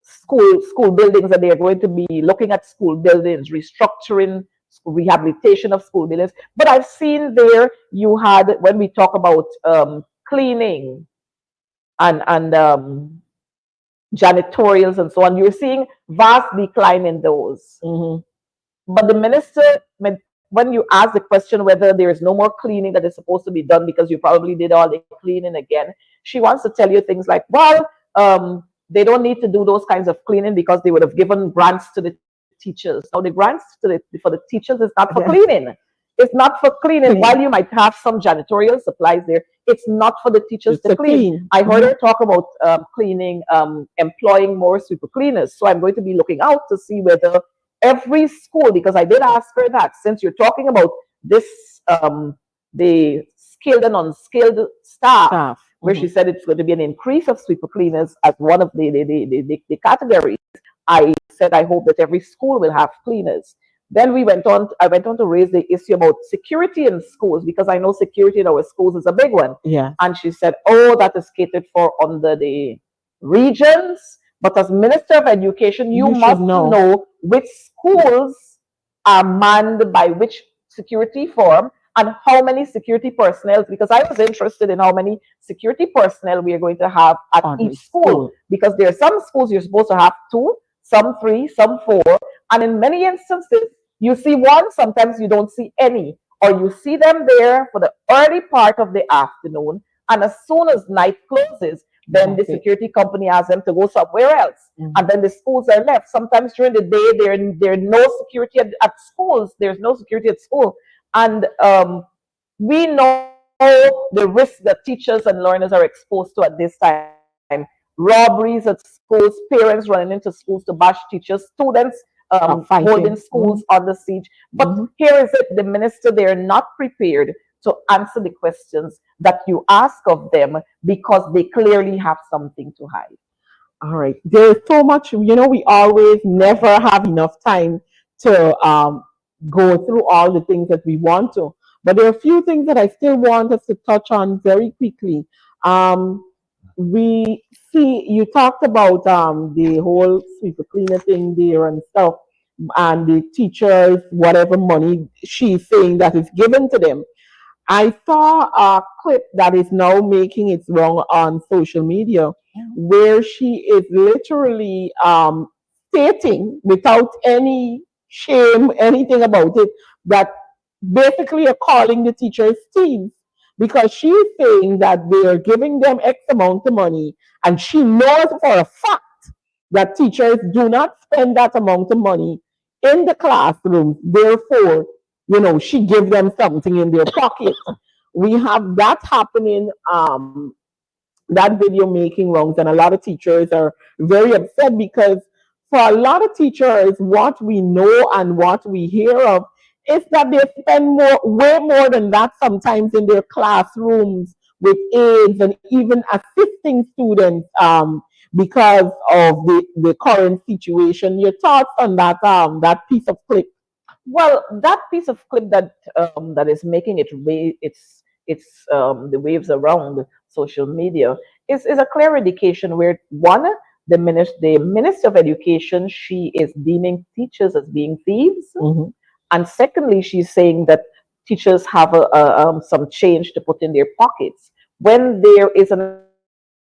school buildings, and they are going to be looking at school buildings, restructuring, rehabilitation of school buildings. But I've seen there you had, when we talk about cleaning and janitorials and so on, you're seeing vast decline in those. Mhm. But the minister, when you ask the question whether there is no more cleaning that is supposed to be done because you probably did all the cleaning again, she wants to tell you things like, well, they don't need to do those kinds of cleaning because they would have given grants to the teachers. Now, the grants for the teachers is not for cleaning. It's not for cleaning. While you might have some janitorial supplies there, it's not for the teachers It's to clean. I heard her talk about cleaning, employing more sweeper cleaners. So I'm going to be looking out to see whether every school, because I did ask her that, since you're talking about this, the skilled and unskilled staff, where she said it's going to be an increase of sweeper cleaners as one of the categories. I said I hope that every school will have cleaners. Then I went on to raise the issue about security in schools, because I know security in our schools is a big one. Yeah. And she said, oh, that is catered for under the regions. But as Minister of Education, you You should must know. know which schools are manned by which security firm and how many security personnel, because I was interested in how many security personnel we are going to have at On each each school. school. Because there are some schools you're supposed to have 2, some 3, some 4. And in many instances, you see one, sometimes you don't see any. Or you see them there for the early part of the afternoon, and as soon as night closes, then the security company asks them to go somewhere else. And then the schools are left. Sometimes during the day, there are no security at schools. There's no security at school. And we know the risks that teachers and learners are exposed to at this time. Robberies at schools, parents running into schools to bash teachers, students holding schools under siege. But here is it, the minister, they are not prepared to answer the questions that you ask of them because they clearly have something to hide. All right. There's so much, we always never have enough time to go through all the things that we want to. But there are a few things that I still want us to touch on very quickly. We see, you talked about the whole sweeper cleaner thing there and stuff, and the teachers, whatever money she's saying that is given to them. I saw a clip that is now making its round on social media where she is literally stating without any shame, anything about it, that basically are calling the teachers thieves, because she's saying that they are giving them X amount of money, and she knows for a fact that teachers do not spend that amount of money in the classroom. Therefore, she gives them something in their pocket. We have that happening, that video making rounds, and a lot of teachers are very upset because for a lot of teachers, what we know and what we hear of is that they spend way more than that sometimes in their classrooms with aides and even assisting students because of the current situation. Your thoughts on that piece of clip? Well, that piece of clip that is making the waves around social media is a clear indication where, one, the Minister of Education, she is deeming teachers as being thieves, and secondly, she's saying that teachers have some change to put in their pockets when there is an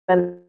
entire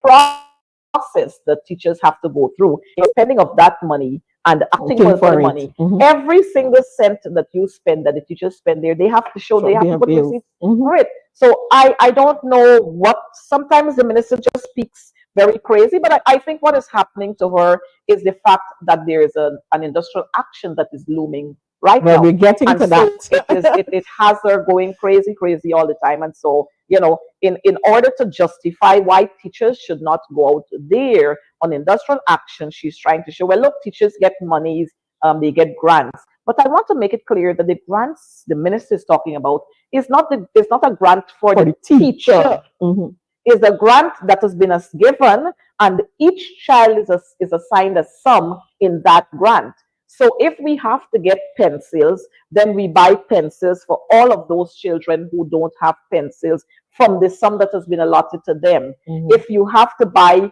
process that teachers have to go through, spending of that money and acting for the money. Every single cent that you spend, that the teachers spend there, they have to show, they have to put receipts for it. So I don't know what, sometimes the minister just speaks very crazy. But I think what is happening to her is the fact that there is an industrial action that is looming right Well, now. we're getting And to so that. it has her going crazy, crazy all the time. And so, in order to justify why teachers should not go out there on industrial action, she's trying to show, well, look, teachers get monies, they get grants. But I want to make it clear that the grants the minister is talking about is not a grant for the teacher. Mhm. Is a grant that has been given, and each child is assigned a sum in that grant. So if we have to get pencils, then we buy pencils for all of those children who don't have pencils from the sum that has been allotted to them. Mhm. If you have to buy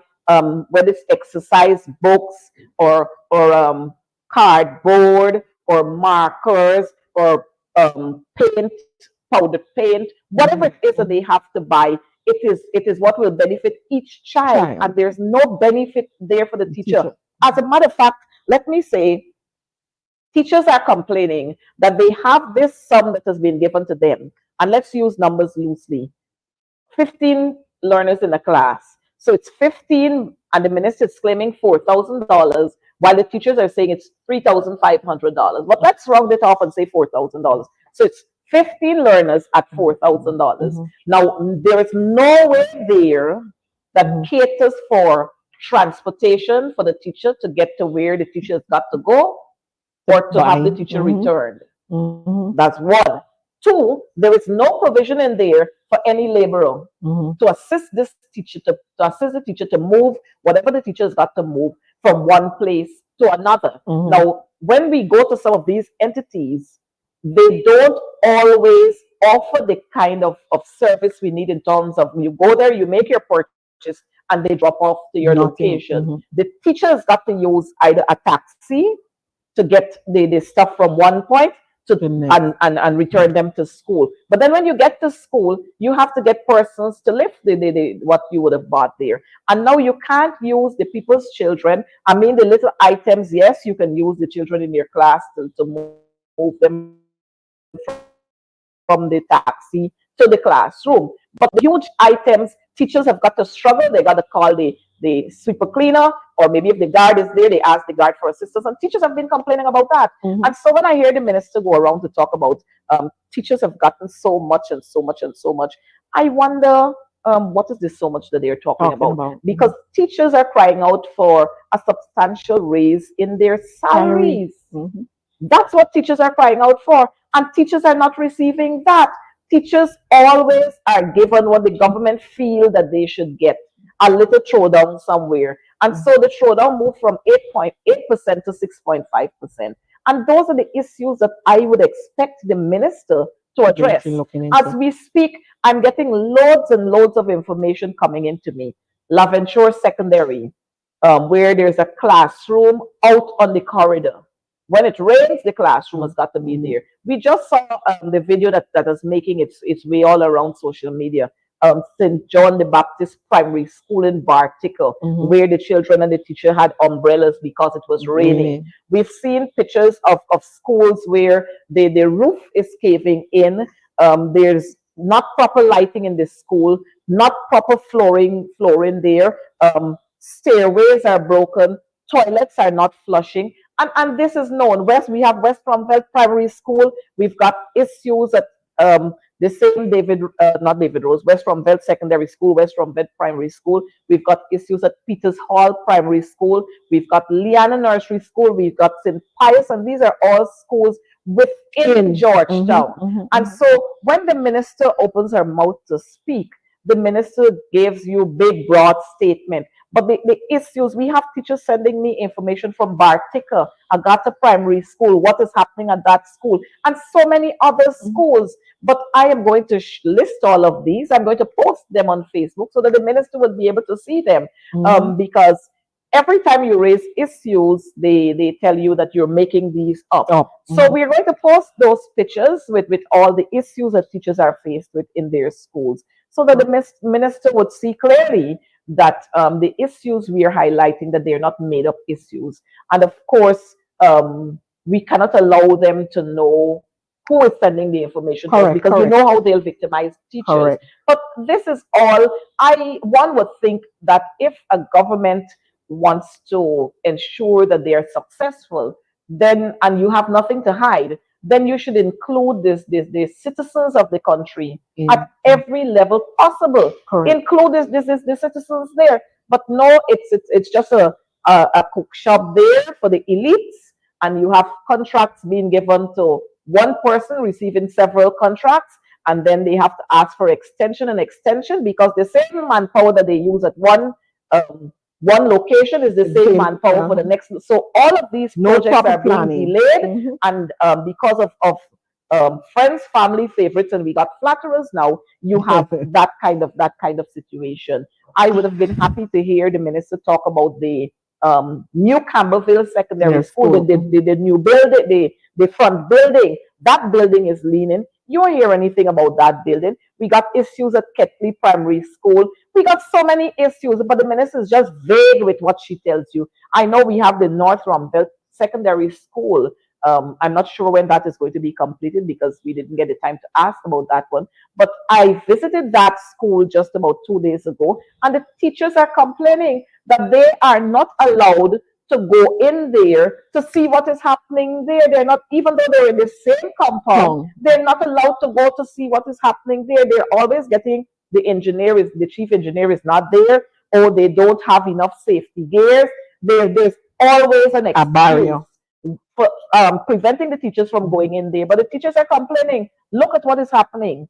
whether it's exercise books or cardboard or markers or paint, powdered paint, whatever it is that they have to buy, it is what will benefit each child, and there's no benefit there for the teacher. As a matter of fact, let me say, teachers are complaining that they have this sum that has been given to them, and let's use numbers loosely. 15 learners in a class. So it's 15, and the minister is claiming $4,000, while the teachers are saying it's $3,500. But let's round it off and say $4,000. So it's 15 learners at $4,000. Now, there is no way there that caters for transportation for the teacher to get to where the teacher has got to go, or to have the teacher returned. That's one. Two, there is no provision in there for any laborer to assist this teacher to assist the teacher to move whatever the teacher has got to move from one place to another. Now, when we go to some of these entities, they don't always offer the kind of service we need in terms of you go there, you make your purchase, and they drop off to your location. The teacher has got to use either a taxi to get the stuff from one point to and return them to school. But then when you get to school, you have to get persons to lift the what you would have bought there. And now you can't use the people's children. I mean, the little items, yes, you can use the children in your class to move them from the taxi to the classroom. But the huge items, teachers have got to struggle. They got to call the sweeper cleaner, or maybe if the guard is there, they ask the guard for assistance. And teachers have been complaining about that. And so when I hear the minister go around to talk about teachers have gotten so much and so much and so much, I wonder what is this so much that they're talking about? Because teachers are crying out for a substantial raise in their salaries. That's what teachers are crying out for. And teachers are not receiving that. Teachers always are given what the government feel that they should get, a little throwdown somewhere. And so the throwdown moved from 8.8% to 6.5%. And those are the issues that I would expect the minister to address. As we speak, I'm getting loads and loads of information coming into me. Laventure Secondary, where there's a classroom out on the corridor. When it rains, the classroom has got to be there. We just saw the video that is making its way all around social media. St. John the Baptist Primary School in Barticle, where the children and the teacher had umbrellas because it was raining. We've seen pictures of schools where the roof is caving in. There's not proper lighting in the school, not proper flooring there. Stairways are broken. Toilets are not flushing. And this is known. We have West Bromwell Primary School. We've got issues at the same not David Rose, West Bromwell Secondary School, West Bromwell Primary School. We've got issues at Peters Hall Primary School. We've got Liana Nursery School. We've got St. Pius, and these are all schools within Georgetown. And so when the minister opens her mouth to speak, the minister gives you big, broad statement. But the issues, we have teachers sending me information from Bartica, Agata Primary School, what is happening at that school, and so many other schools. But I am going to list all of these. I'm going to post them on Facebook so that the minister will be able to see them. Because every time you raise issues, they tell you that you're making these up. So we're going to post those pictures with all the issues that teachers are faced with in their schools, so that the minister would see clearly that the issues we are highlighting, that they're not made up issues. And of course, we cannot allow them to know who is sending the information to us, Correct, because you correct, know how they'll victimize teachers. correct. But this is all, one would think that if a government wants to ensure that they are successful, then, and you have nothing to hide, then you should include the citizens of the country at every level possible. Correct. Include the citizens there. But no, it's just a cook shop there for the elites, and you have contracts being given to one person receiving several contracts, and then they have to ask for extension and extension, because the same manpower that they use at one location is the same manpower for the next. So all of these No projects proper are being planning. delayed, and because of friends, family favorites, and we got flatterers now, you have that kind of situation. I would have been happy to hear the minister talk about the new Campbellville Secondary Yes, School, the new building, the front building. That building is leaning. You don't hear anything about that building. We got issues at Ketley Primary School. We got so many issues, but the minister is just vague with what she tells you. I know we have the North Rumbelt Secondary School. I'm not sure when that is going to be completed, because we didn't get the time to ask about that one. But I visited that school just about 2 days ago, and the teachers are complaining that they are not allowed to go in there to see what is happening there. They're not, even though they're in the same compound, they're not allowed to go to see what is happening there. They're always getting, the chief engineer is not there, or they don't have enough safety gears. There's always an excuse, A barrier. for preventing the teachers from going in there. But the teachers are complaining, look at what is happening.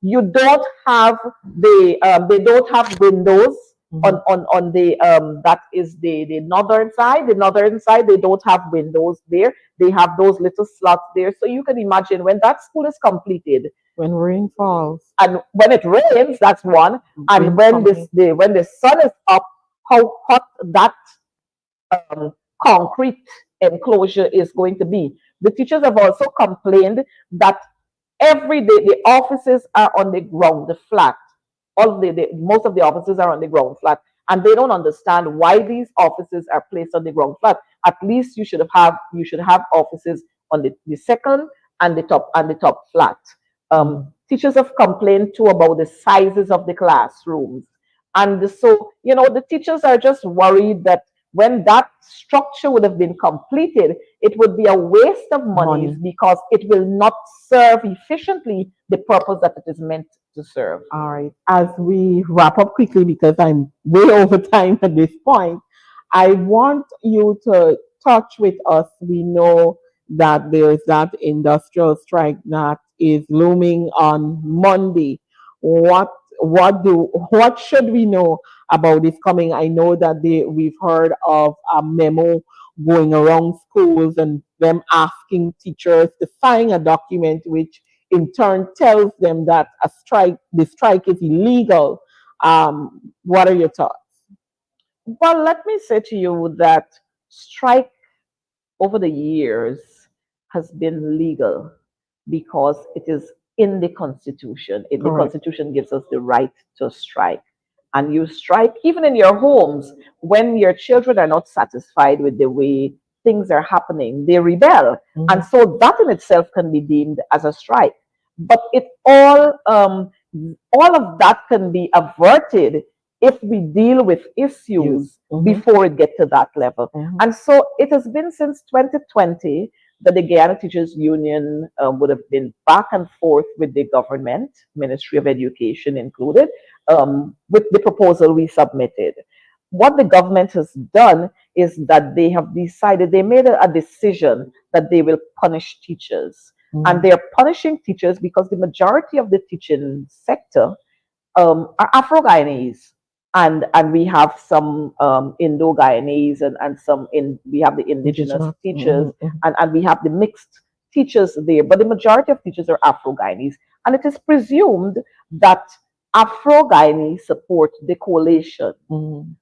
You don't have they don't have windows on the that is the northern side. The northern side, they don't have windows there. They have those little slots there. So you can imagine when that school is completed, When rain falls. and when it rains, that's one. And when when the sun is up, how hot that concrete enclosure is going to be. The teachers have also complained that every day the offices are on the ground, the flat. Most of the offices are on the ground flat, and they don't understand why these offices are placed on the ground flat. At least you should have offices on the second and the top flat. Teachers have complained too about the sizes of the classrooms, and so the teachers are just worried that when that structure would have been completed, it would be a waste of money, because it will not serve efficiently the purpose that it is meant to serve. All right. As we wrap up quickly, because I'm way over time at this point, I want you to touch with us. We know that there's that industrial strike that is looming on Monday. What should we know about this coming? I know that we've heard of a memo going around schools and them asking teachers to sign a document which in turn tells them that the strike is illegal. What are your thoughts? Well, let me say to you that strike over the years has been legal because it is in the Constitution. The Constitution gives us the right to strike. And you strike even in your homes when your children are not satisfied with the way things are happening. They rebel. And so that in itself can be deemed as a strike. But all of that can be averted if we deal with issues before it gets to that level. And so it has been since 2020 that the Guyana Teachers Union would have been back and forth with the government, Ministry of Education included, with the proposal we submitted. What the government has done is that they have decided, they made a decision that they will punish teachers. And they're punishing teachers because the majority of the teaching sector are Afro-Guyanese. And we have some Indo-Guyanese and we have the indigenous teachers and we have the mixed teachers there. But the majority of teachers are Afro-Guyanese. And it is presumed that Afro-Guyanese support the coalition.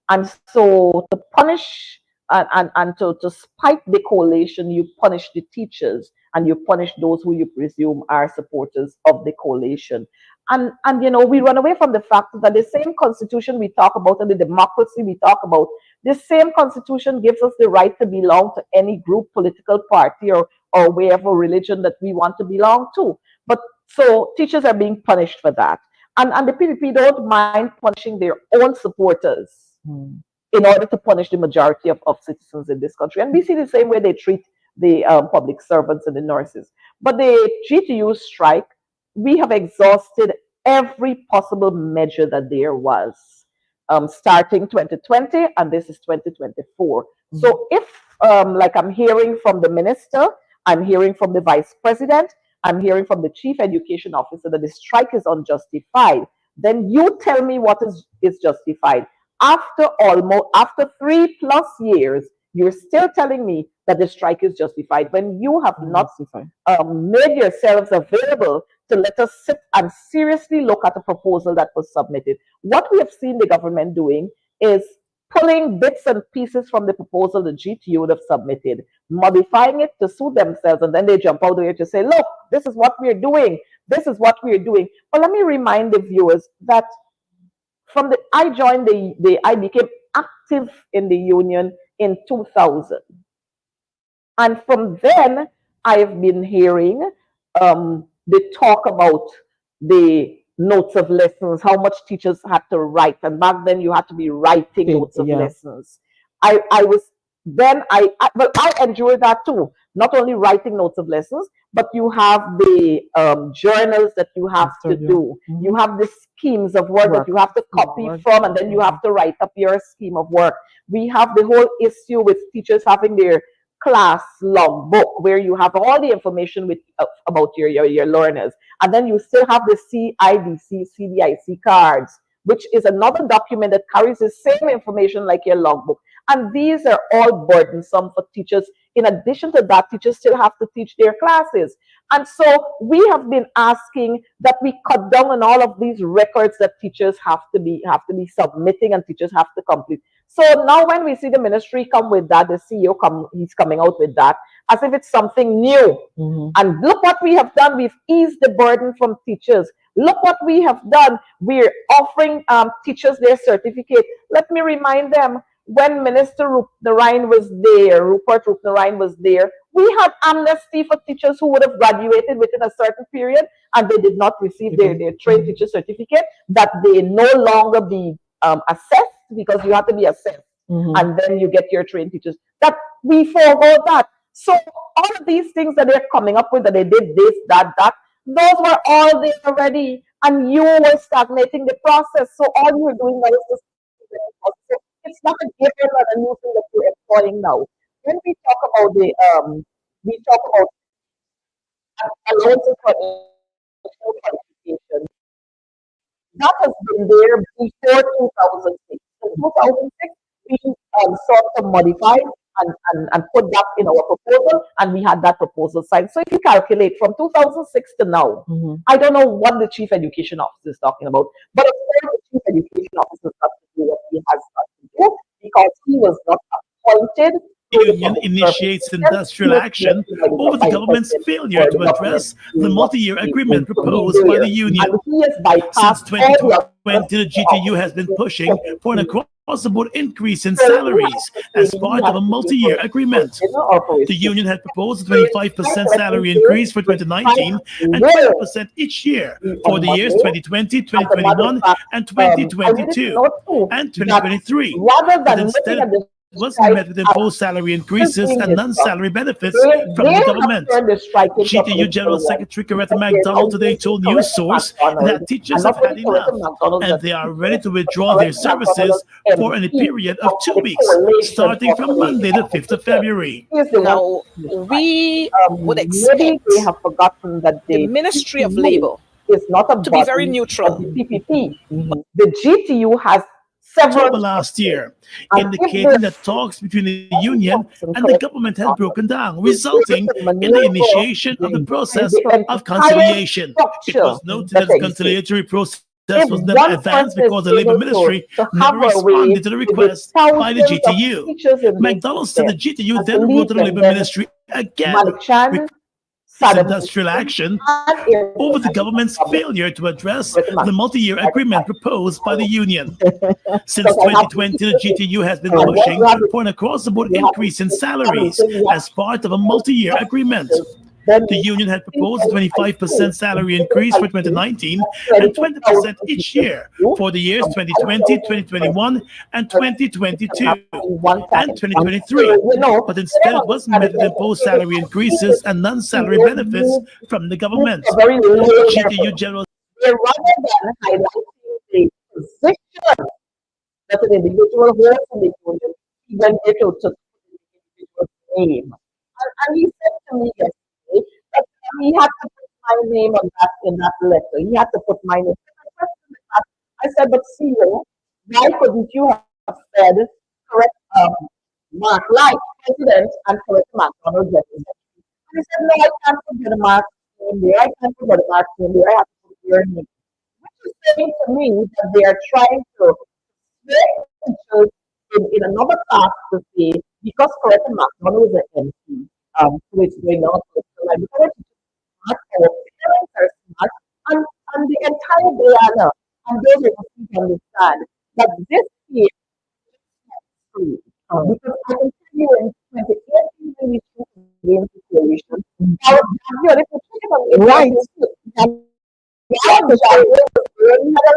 And so to punish and to spite the coalition, you punish the teachers. and you punish those who you presume are supporters of the coalition. And you know, we run away from the fact that the same constitution we talk about and the democracy we talk about, the same constitution gives us the right to belong to any group, political party, or wherever religion that we want to belong to. But so teachers are being punished for that. And the PPP don't mind punishing their own supporters in order to punish the majority of citizens in this country. And we see the same way they treat the public servants and the nurses. But the GTU strike, we have exhausted every possible measure that there was, starting 2020, and this is 2024. So if, like I'm hearing from the minister, I'm hearing from the vice president, I'm hearing from the chief education officer that the strike is unjustified, then you tell me what is justified. After 3+ years, you're still telling me that the strike is justified when you have not made yourselves available to let us sit and seriously look at a proposal that was submitted. What we have seen the government doing is pulling bits and pieces from the proposal the GTU would have submitted, modifying it to suit themselves, and then they jump out there to say, look, this is what we're doing. This is what we're doing. But let me remind the viewers that I became active in the union in 2000. And from then, I've been hearing the talk about the notes of lessons, how much teachers had to write. And back then, you had to be writing notes of lessons. I enjoyed that too. Not only writing notes of lessons, but you have the journals that you have to do. You have the schemes of work that you have to copy from, and then you have to write up your scheme of work. We have the whole issue with teachers having their class logbook, where you have all the information about your learners. And then you still have the CIDC cards, which is another document that carries the same information like your logbook. And these are all burdensome for teachers. In addition to that, teachers still have to teach their classes. And so we have been asking that we cut down on all of these records that teachers have to be submitting and teachers have to complete. So now when we see the ministry come with that, the CEO he's coming out with that as if it's something new. And look what we have done. We've eased the burden from teachers. Look what we have done. We're offering teachers their certificate. Let me remind them, when Minister Rupert Rupnarine was there, we had amnesty for teachers who would have graduated within a certain period and they did not receive their trained teacher certificate, that they no longer be assessed, because you have to be assessed and then you get your trained teachers. That we forego that. So all of these things that they're coming up with, that they did this, that, those were all there already, and you were stagnating the process. So all you were doing now is just, it's not a given or a new thing that you're employing now. When we talk about allowances for additional qualification, that has been there before 2006. In 2006, we sought to modify and put that in our proposal, and we had that proposal signed. So if you calculate from 2006 to now, I don't know what the chief education officer is talking about, but of course the chief education officer has to do what he has got to do, because he was not appointed. The union initiates industrial action over the government's failure to address the multi-year agreement proposed by the union. Since 2020, the GTU has been pushing for an across-the-board increase in salaries as part of a multi-year agreement. The union had proposed a 25% salary increase for 2019 and 20% each year for the years 2020, 2021, and 2022 and 2023. But instead, was met with imposed salary increases and non-salary benefits from the government. GTU General Secretary Coretta Mcdonald today told News Source that teachers have had enough and they are ready to withdraw their services for a period of 2 weeks, starting from Monday, the 5th of February. Now, we would expect the Ministry of Labour to be very neutral. The GTU has October last year, indicating that talks between the union and the government had broken down, resulting in the initiation of the process of conciliation. It was noted that the conciliatory process was never advanced because the Labour Ministry never responded to the request by the GTU. McDonald said the GTU then wrote to the Labour Ministry again, industrial action over the government's failure to address the multi-year agreement proposed by the union. Since 2020, the GTU has been pushing for an across-the-board increase in salaries as part of a multi-year agreement. The union had proposed a 25% salary increase for 2019 and 20% each year for the years 2020, 2021, and 2022 and 2023. But instead, it was met with imposed salary increases and non-salary benefits from the government. GTU General. Rather than highlighting the position that an individual holds in the union, he went there to the individual's name. And he said to me yesterday that he had to put my name on that in that letter. He had to put my name. I said, but Cyril, why couldn't you have said correct Mark like president and correct McDonald representative? And he said, no, I can't put the Mark name there. I can't put the Mark name there. I have to put your name. Which is saying to me that they are trying to make teachers in another class to say, because Coretta Mcdonald is an MC, so it's going on like because our parents are smart, and the entire Guyana, and those who don't understand that this year is free. Because I can tell you in 2018 when we took the game situation, our if you think about it, right. He had a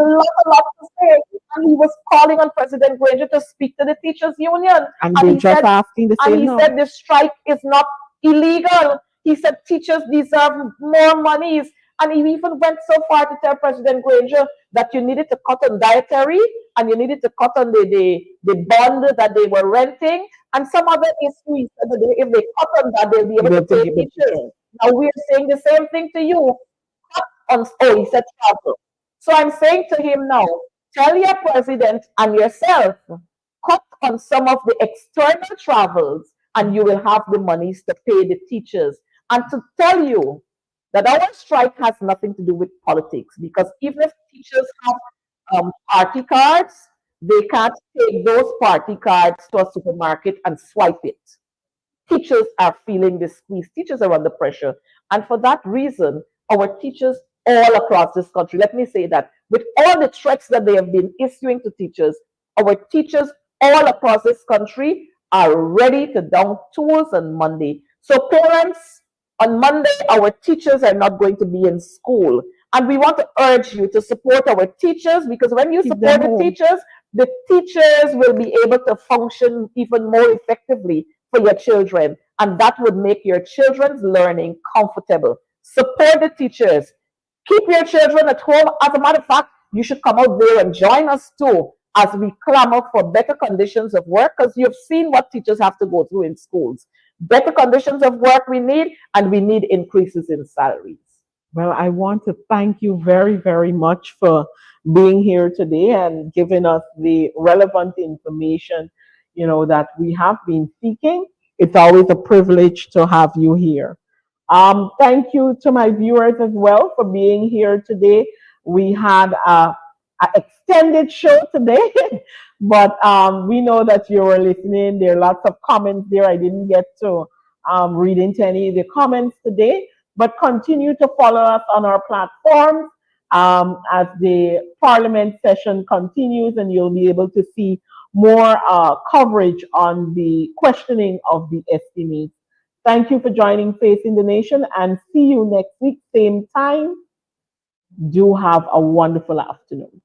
lot to say, and he was calling on President Granger to speak to the teachers union. And they just asking the same. And he said the strike is not illegal. He said teachers deserve more monies. And he even went so far to tell President Granger that you needed to cut on dietary and you needed to cut on the bond that they were renting and some other issue. He said that if they cut on that, they'll be able to pay teachers. Now we're saying the same thing to you. Cut on, he said travel. So I'm saying to him now, tell your president and yourself, cut on some of the external travels and you will have the monies to pay the teachers. And to tell you that our strike has nothing to do with politics, because even if teachers have party cards, they can't take those party cards to a supermarket and swipe it. Teachers are feeling the squeeze. Teachers are under pressure. And for that reason, our teachers all across this country, let me say that, with all the threats that they have been issuing to teachers, our teachers all across this country are ready to down tools on Monday. So parents, on Monday, our teachers are not going to be in school. And we want to urge you to support our teachers, because when you support the teachers will be able to function even more effectively for your children. And that would make your children's learning comfortable. Support the teachers. Keep your children at home. As a matter of fact, you should come out there and join us too as we clamor for better conditions of work, because you've seen what teachers have to go through in schools. Better conditions of work we need, and we need increases in salaries. Well, I want to thank you very, very much for being here today and giving us the relevant information, that we have been seeking. It's always a privilege to have you here. Thank you to my viewers as well for being here today. We had an extended show today, but we know that you were listening. There are lots of comments there. I didn't get to read into any of the comments today, but continue to follow us on our platforms as the Parliament session continues, and you'll be able to see more coverage on the questioning of the estimates. Thank you for joining Facing the Nation, and see you next week, same time. Do have a wonderful afternoon.